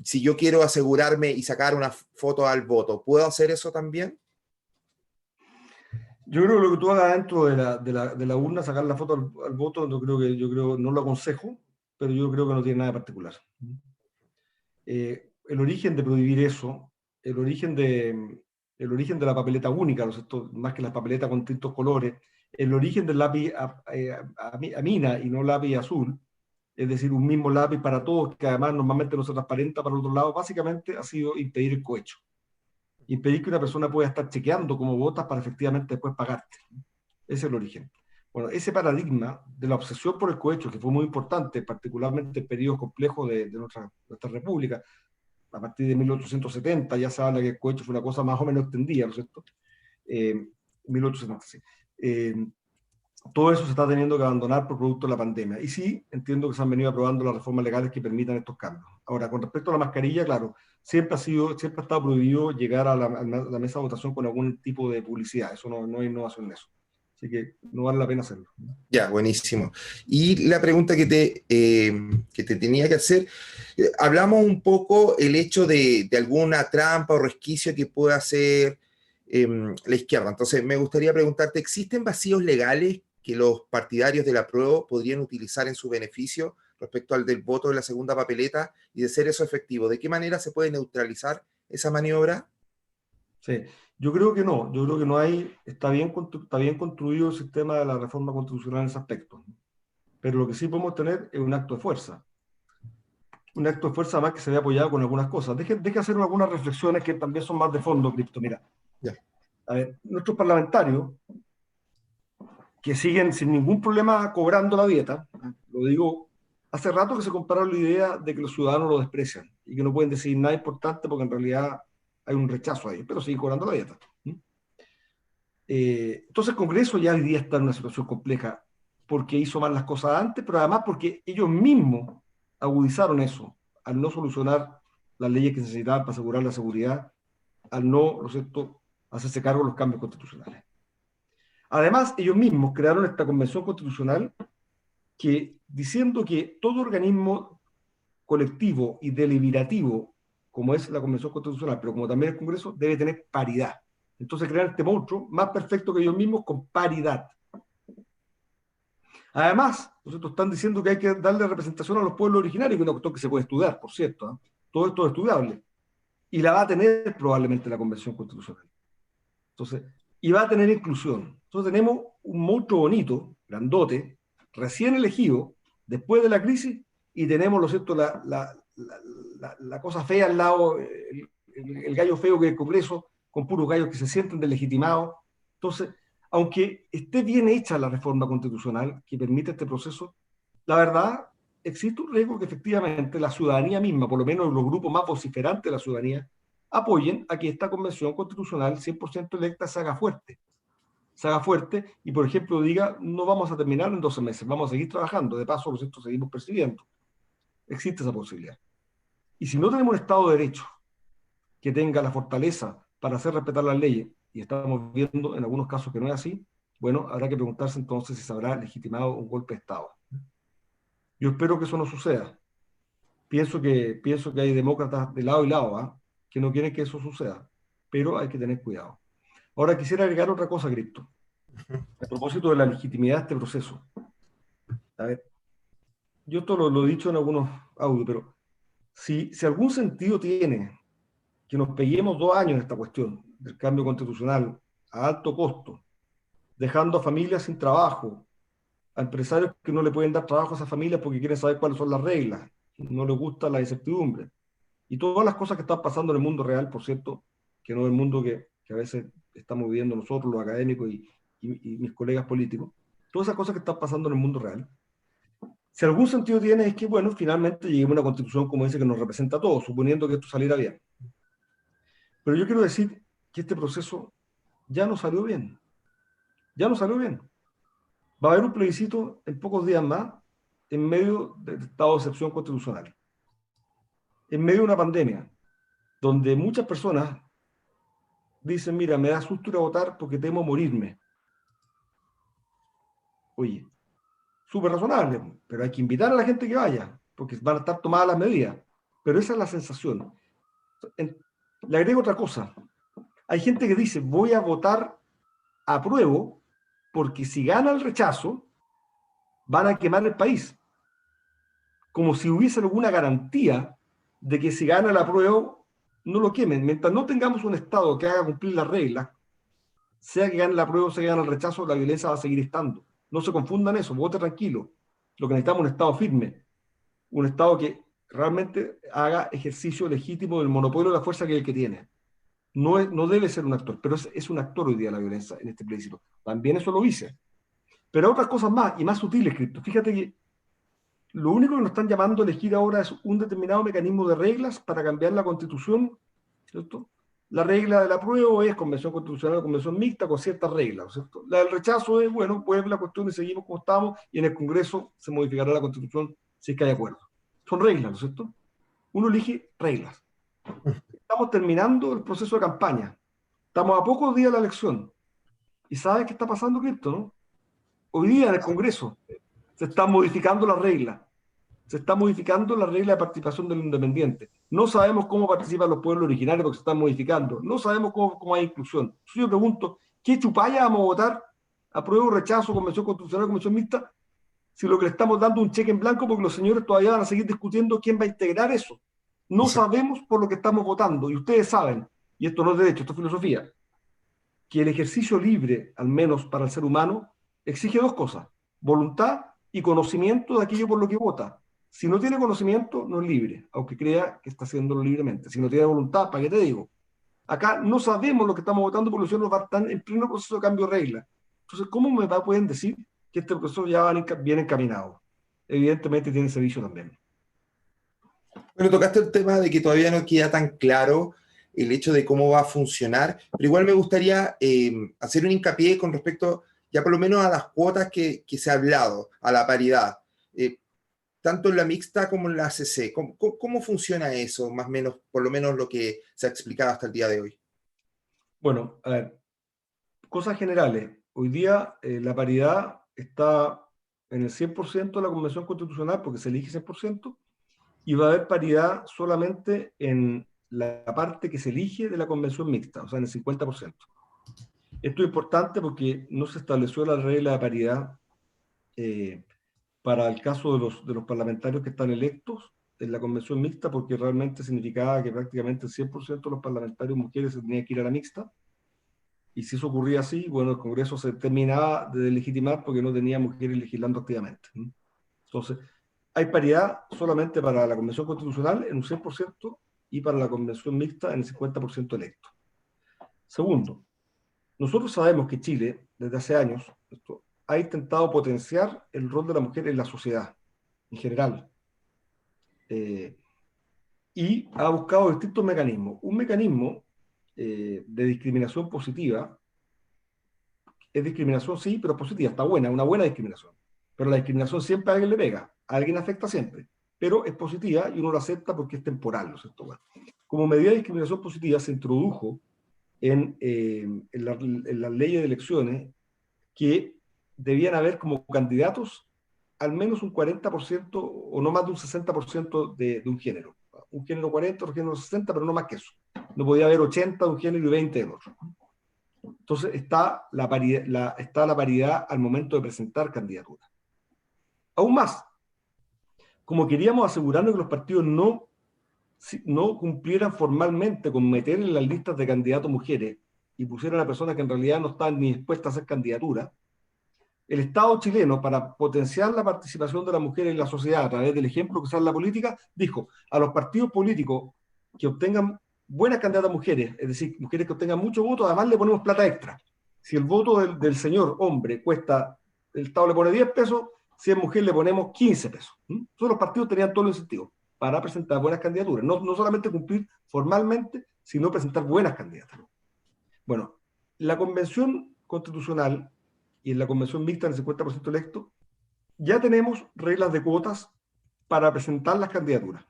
B: Si yo quiero asegurarme y sacar una foto al voto, ¿puedo hacer eso también?
C: Yo creo que lo que tú hagas dentro de la urna, sacar la foto al voto, yo creo, no lo aconsejo, pero yo creo que no tiene nada de particular. El origen de prohibir eso, el origen de la papeleta única, ¿no es cierto? Más que las papeletas con distintos colores, el origen del lápiz a mina y no lápiz azul, es decir, un mismo lápiz para todos, que además normalmente no se transparenta para el otro lado, básicamente ha sido impedir el cohecho. Impedir que una persona pueda estar chequeando cómo votas para efectivamente después pagarte. Ese es el origen. Bueno, ese paradigma de la obsesión por el cohecho, que fue muy importante, particularmente en periodos complejos de nuestra república, a partir de 1870 ya se habla que el cohecho fue una cosa más o menos extendida, ¿no es cierto? 1870, sí. Todo eso se está teniendo que abandonar por producto de la pandemia. Y sí, entiendo que se han venido aprobando las reformas legales que permitan estos cambios. Ahora, con respecto a la mascarilla, claro, siempre ha estado prohibido llegar a la mesa de votación con algún tipo de publicidad. Eso no hay innovación en eso. Así que no vale la pena hacerlo.
B: Ya, buenísimo. Y la pregunta que te tenía que hacer, hablamos un poco el hecho de alguna trampa o resquicio que pueda hacer la izquierda. Entonces, me gustaría preguntarte, ¿existen vacíos legales que los partidarios del apruebo podrían utilizar en su beneficio respecto al del voto de la segunda papeleta? Y de ser eso efectivo, ¿de qué manera se puede neutralizar esa maniobra?
C: Sí, yo creo que no. Yo creo que no hay, está bien construido el sistema de la reforma constitucional en ese aspecto. Pero lo que sí podemos tener es un acto de fuerza. Un acto de fuerza más que se ve apoyado con algunas cosas. Deje hacer algunas reflexiones que también son más de fondo, Cristo. Mira,
B: Ya.
C: a ver, nuestros parlamentarios que siguen sin ningún problema cobrando la dieta, lo digo, hace rato que se compraron la idea de que los ciudadanos lo desprecian y que no pueden decidir nada importante porque en realidad hay un rechazo ahí, pero siguen cobrando la dieta. Entonces el Congreso ya hoy día está en una situación compleja porque hizo mal las cosas antes, pero además porque ellos mismos agudizaron eso al no solucionar las leyes que necesitaban para asegurar la seguridad, al no, ¿no es cierto?, hacerse cargo de los cambios constitucionales. Además, ellos mismos crearon esta convención constitucional que, diciendo que todo organismo colectivo y deliberativo, como es la convención constitucional, pero como también el Congreso, debe tener paridad. Entonces crean este monstruo más perfecto que ellos mismos con paridad. Además, nosotros están diciendo que hay que darle representación a los pueblos originarios, que es una cuestión que se puede estudiar, por cierto. ¿Eh? Todo esto es estudiable. Y la va a tener probablemente la convención constitucional. Entonces, y va a tener inclusión. Entonces tenemos un monstruo bonito, grandote, recién elegido, después de la crisis, y tenemos, lo cierto, la cosa fea al lado, el gallo feo que es el Congreso, con puros gallos que se sienten deslegitimados. Entonces, aunque esté bien hecha la reforma constitucional que permite este proceso, la verdad, existe un riesgo que efectivamente la ciudadanía misma, por lo menos los grupos más vociferantes de la ciudadanía, apoyen a que esta convención constitucional 100% electa se haga fuerte y, por ejemplo, diga, no vamos a terminar en 12 meses, vamos a seguir trabajando, de paso, nosotros seguimos percibiendo. Existe esa posibilidad. Y si no tenemos un Estado de Derecho que tenga la fortaleza para hacer respetar las leyes, y estamos viendo en algunos casos que no es así, bueno, habrá que preguntarse entonces si se habrá legitimado un golpe de Estado. Yo espero que eso no suceda. Pienso que hay demócratas de lado y lado, ¿eh?, que no quieren que eso suceda, pero hay que tener cuidado. Ahora quisiera agregar otra cosa, Cristo, a propósito de la legitimidad de este proceso. A ver, yo esto lo he dicho en algunos audios, pero si algún sentido tiene que nos peguemos 2 años en esta cuestión del cambio constitucional a alto costo, dejando a familias sin trabajo, a empresarios que no le pueden dar trabajo a esas familias porque quieren saber cuáles son las reglas, no les gusta la incertidumbre, y todas las cosas que están pasando en el mundo real, por cierto, que no es el mundo que a veces estamos viviendo nosotros, los académicos y mis colegas políticos. todas esas cosas que están pasando en el mundo real, si algún sentido tiene es que, bueno, finalmente lleguemos a una constitución, como dice, que nos representa a todos, suponiendo que esto saliera bien. Pero yo quiero decir que este proceso ya no salió bien. Ya no salió bien. Va a haber un plebiscito en pocos días más, en medio del estado de excepción constitucional, en medio de una pandemia, donde muchas personas dicen, mira, me da susto ir a votar porque temo morirme. Oye, súper razonable, pero hay que invitar a la gente que vaya, porque van a estar tomadas las medidas. Pero esa es la sensación. Le agrego otra cosa. Hay gente que dice, voy a votar apruebo, porque si gana el rechazo, van a quemar el país. Como si hubiese alguna garantía de que si gana el apruebo, no lo quemen. Mientras no tengamos un Estado que haga cumplir las reglas, sea que gane el apruebo, sea que gane el rechazo, la violencia va a seguir estando. No se confundan eso, vote tranquilo. Lo que necesitamos es un Estado firme, un Estado que realmente haga ejercicio legítimo del monopolio de la fuerza que es el que tiene. No debe ser un actor, pero es un actor hoy día la violencia en este plebiscito. También eso lo hice. Pero otras cosas más, y más sutiles, Cristo. Fíjate que lo único que nos están llamando a elegir ahora es un determinado mecanismo de reglas para cambiar la Constitución, ¿cierto? La regla del apruebo es convención constitucional o convención mixta con ciertas reglas, ¿cierto? La del rechazo es, bueno, pues la cuestión y seguimos como estamos y en el Congreso se modificará la Constitución si es que hay acuerdo. Son reglas, ¿no es cierto? Uno elige reglas. Estamos terminando el proceso de campaña. Estamos a pocos días de la elección. ¿Y sabes qué está pasando, Cristo, no? Hoy día en el Congreso se están modificando las reglas. Se está modificando la regla de participación del independiente. No sabemos cómo participan los pueblos originarios porque se están modificando. No sabemos cómo hay inclusión. Entonces yo pregunto, ¿qué chupalla vamos a votar? ¿Apruebo, rechazo, convención constitucional, convención mixta? Si lo que le estamos dando es un cheque en blanco porque los señores todavía van a seguir discutiendo quién va a integrar eso. No sabemos por lo que estamos votando. Y ustedes saben, y esto no es derecho, esto es filosofía, que el ejercicio libre, al menos para el ser humano, exige dos cosas: voluntad y conocimiento de aquello por lo que vota. Si no tiene conocimiento, no es libre, aunque crea que está haciéndolo libremente. Si no tiene voluntad, ¿para qué te digo? Acá no sabemos lo que estamos votando porque los ciudadanos están en pleno proceso de cambio de reglas. Entonces, ¿cómo pueden decir que este proceso ya viene encaminado? Evidentemente tiene servicio también.
B: Bueno, tocaste el tema de que todavía no queda tan claro el hecho de cómo va a funcionar, pero igual me gustaría hacer un hincapié con respecto ya por lo menos a las cuotas que se ha hablado, a la paridad, tanto en la mixta como en la ACC. ¿Cómo funciona eso, más o menos, por lo menos lo que se ha explicado hasta el día de hoy?
C: Bueno, a ver, cosas generales. Hoy día la paridad está en el 100% de la Convención Constitucional porque se elige 100%, y va a haber paridad solamente en la parte que se elige de la convención mixta, o sea, en el 50%. Esto es importante porque no se estableció la regla de paridad para el caso de los parlamentarios que están electos en la convención mixta, porque realmente significaba que prácticamente el 100% de los parlamentarios mujeres se tenían que ir a la mixta, y si eso ocurría así, bueno, el Congreso se terminaba de legitimar porque no tenía mujeres legislando activamente. Entonces, hay paridad solamente para la Convención Constitucional en un 100% y para la Convención Mixta en el 50% electo. Segundo, nosotros sabemos que Chile, desde hace años, ha intentado potenciar el rol de la mujer en la sociedad, en general, y ha buscado distintos mecanismos. Un mecanismo de discriminación positiva, es discriminación sí, pero positiva, está buena, una buena discriminación. Pero la discriminación siempre a alguien le pega, a alguien afecta siempre, pero es positiva y uno la acepta porque es temporal, ¿no es cierto? Bueno, como medida de discriminación positiva se introdujo en las leyes de elecciones que debían haber como candidatos al menos un 40% o no más de un 60% de un género. Un género 40, otro género 60, pero no más que eso. No podía haber 80 de un género y 20 del otro. Entonces está la paridad al momento de presentar candidaturas. Aún más, como queríamos asegurarnos que los partidos no cumplieran formalmente con meter en las listas de candidatos mujeres y pusieran a personas que en realidad no están ni dispuestas a hacer candidatura, el Estado chileno, para potenciar la participación de las mujeres en la sociedad a través del ejemplo que usa en la política, dijo a los partidos políticos que obtengan buenas candidatas mujeres, es decir, mujeres que obtengan muchos votos, además le ponemos plata extra. Si el voto del señor hombre cuesta el Estado le pone 10 pesos, si es mujer le ponemos 15 pesos. Todos los partidos tenían todos los incentivos para presentar buenas candidaturas, no solamente cumplir formalmente, sino presentar buenas candidatas. Bueno, la convención constitucional y en la convención mixta del 50% electo, ya tenemos reglas de cuotas para presentar las candidaturas.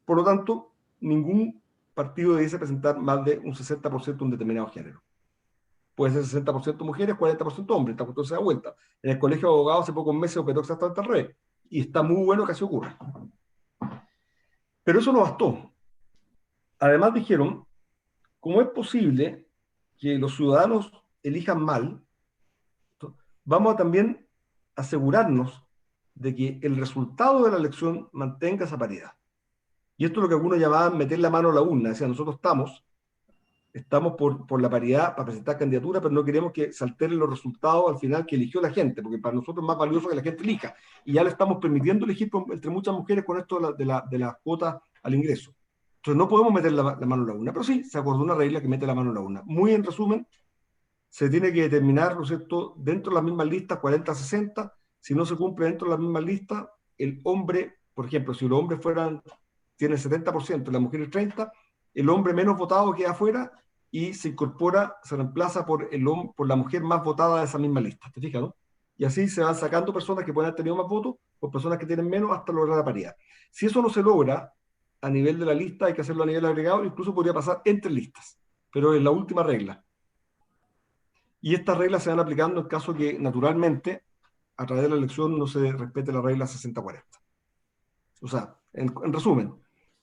C: Por lo tanto, ningún partido debiese presentar más de un 60% de un determinado género. Puede ser 60% mujeres, 40% hombres, esta cuestión se da vuelta. En el Colegio de Abogados hace pocos meses operó exactamente al revés, y está muy bueno que así ocurra. Pero eso no bastó. Además dijeron, ¿cómo es posible que los ciudadanos elijan mal? Vamos a también asegurarnos de que el resultado de la elección mantenga esa paridad. Y esto es lo que algunos llamaban meter la mano a la urna. Decían, nosotros estamos por la paridad para presentar candidaturas, pero no queremos que se alteren los resultados al final que eligió la gente, porque para nosotros es más valioso que la gente elija. Y ya le estamos permitiendo elegir entre muchas mujeres con esto de las cuotas al ingreso. Entonces no podemos meter la mano a la urna, pero sí se acordó una regla que mete la mano a la urna. Muy en resumen, se tiene que determinar, ¿no es cierto?, dentro de las mismas listas, 40-60, si no se cumple dentro de las mismas listas, el hombre, por ejemplo, si los hombres tienen 70% y las mujeres 30%, el hombre menos votado queda afuera y se incorpora, se reemplaza por la mujer más votada de esa misma lista, ¿te fijas, no? Y así se van sacando personas que pueden haber tenido más votos por personas que tienen menos hasta lograr la paridad. Si eso no se logra a nivel de la lista, hay que hacerlo a nivel agregado, incluso podría pasar entre listas, pero es la última regla. Y estas reglas se van aplicando en caso que, naturalmente, a través de la elección no se respete la regla 60-40. O sea, en resumen,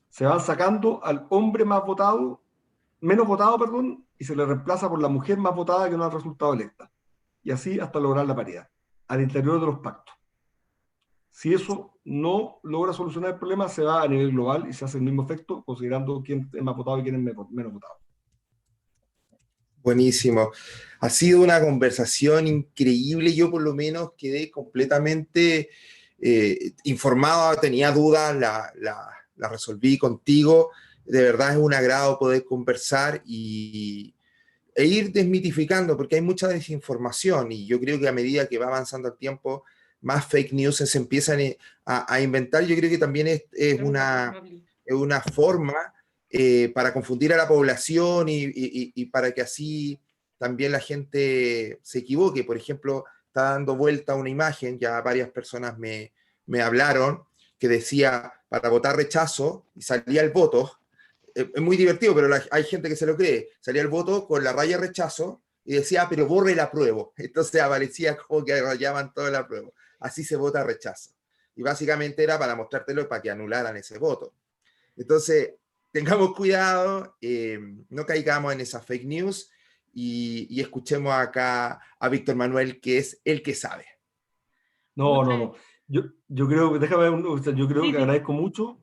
C: se van sacando al hombre menos votado, y se le reemplaza por la mujer más votada que no ha resultado electa. Y así hasta lograr la paridad, al interior de los pactos. Si eso no logra solucionar el problema, se va a nivel global y se hace el mismo efecto, considerando quién es más votado y quién es menos votado.
B: Buenísimo. Ha sido una conversación increíble. Yo por lo menos quedé completamente informado, tenía dudas, la resolví contigo. De verdad es un agrado poder conversar e ir desmitificando, porque hay mucha desinformación y yo creo que a medida que va avanzando el tiempo, más fake news se empiezan a inventar. Yo creo que también es una forma para confundir a la población y para que así también la gente se equivoque. Por ejemplo, está dando vuelta una imagen, ya varias personas me hablaron, que decía para votar rechazo y salía el voto. Es muy divertido, pero hay gente que se lo cree. Salía el voto con la raya rechazo y decía, pero borre el apruebo. Entonces aparecía como que rayaban todo el apruebo. Así se vota rechazo. Y básicamente era para mostrártelo para que anularan ese voto. Entonces, tengamos cuidado, no caigamos en esas fake news y escuchemos acá a Víctor Manuel, que es el que sabe.
C: No. Yo creo que, yo creo que agradezco mucho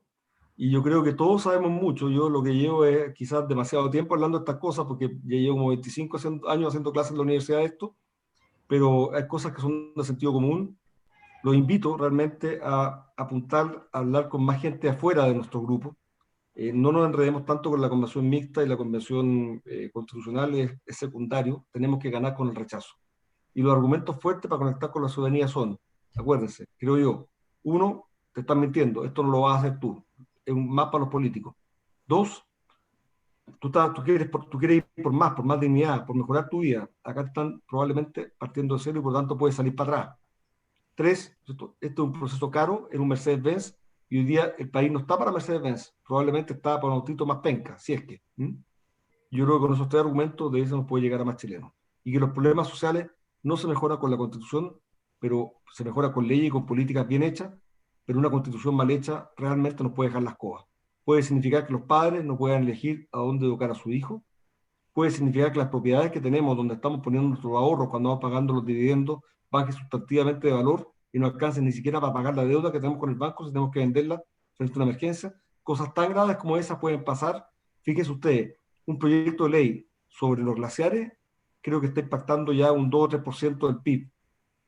C: y yo creo que todos sabemos mucho. Yo lo que llevo es quizás demasiado tiempo hablando de estas cosas porque ya llevo como 25 años haciendo clases en la universidad de esto, pero hay cosas que son de sentido común. Los invito realmente a apuntar, a hablar con más gente afuera de nuestro grupo. No nos enredemos tanto con la convención mixta y la convención constitucional es secundario. Tenemos que ganar con el rechazo. Y los argumentos fuertes para conectar con la ciudadanía son, acuérdense, creo yo, uno, te están mintiendo, esto no lo vas a hacer tú, es un más para los políticos. Dos, tú quieres ir por más dignidad, por mejorar tu vida. Acá están probablemente partiendo de cero y por lo tanto puedes salir para atrás. Tres, esto es un proceso caro, en un Mercedes-Benz, y hoy día el país no está para Mercedes-Benz, probablemente está para un autito más penca, si es que. Yo creo que con esos tres argumentos de eso nos puede llegar a más chilenos. Y que los problemas sociales no se mejoran con la Constitución, pero se mejora con leyes y con políticas bien hechas, pero una Constitución mal hecha realmente nos puede dejar las cosas. Puede significar que los padres no puedan elegir a dónde educar a su hijo, puede significar que las propiedades que tenemos, donde estamos poniendo nuestros ahorros cuando vamos pagando los dividendos, bajen sustantivamente de valor y no alcancen ni siquiera para pagar la deuda que tenemos con el banco si tenemos que venderla frente a una emergencia. Cosas tan graves como esas pueden pasar. Fíjense ustedes, un proyecto de ley sobre los glaciares creo que está impactando ya un 2 o 3% del PIB,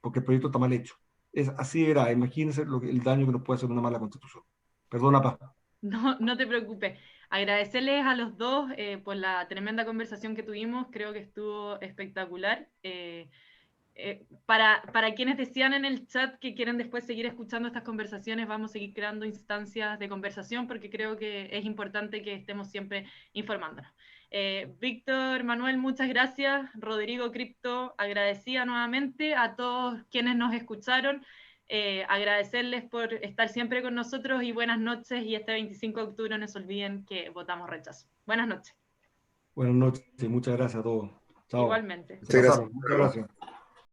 C: porque el proyecto está mal hecho. Es así de grave. Imagínense el daño que nos puede hacer una mala constitución. Perdona, Paz.
A: No te preocupes. Agradecerles a los dos por la tremenda conversación que tuvimos. Creo que estuvo espectacular. Para quienes decían en el chat que quieren después seguir escuchando estas conversaciones, vamos a seguir creando instancias de conversación porque creo que es importante que estemos siempre informándonos. Víctor, Manuel, muchas gracias. Rodrigo Cripto, agradecida nuevamente a todos quienes nos escucharon. Agradecerles por estar siempre con nosotros y buenas noches, y este 25 de octubre no se olviden que votamos rechazo. Buenas noches.
C: Buenas noches, muchas gracias a todos. Chao.
A: Igualmente.
C: Se pasaron. Muchas gracias.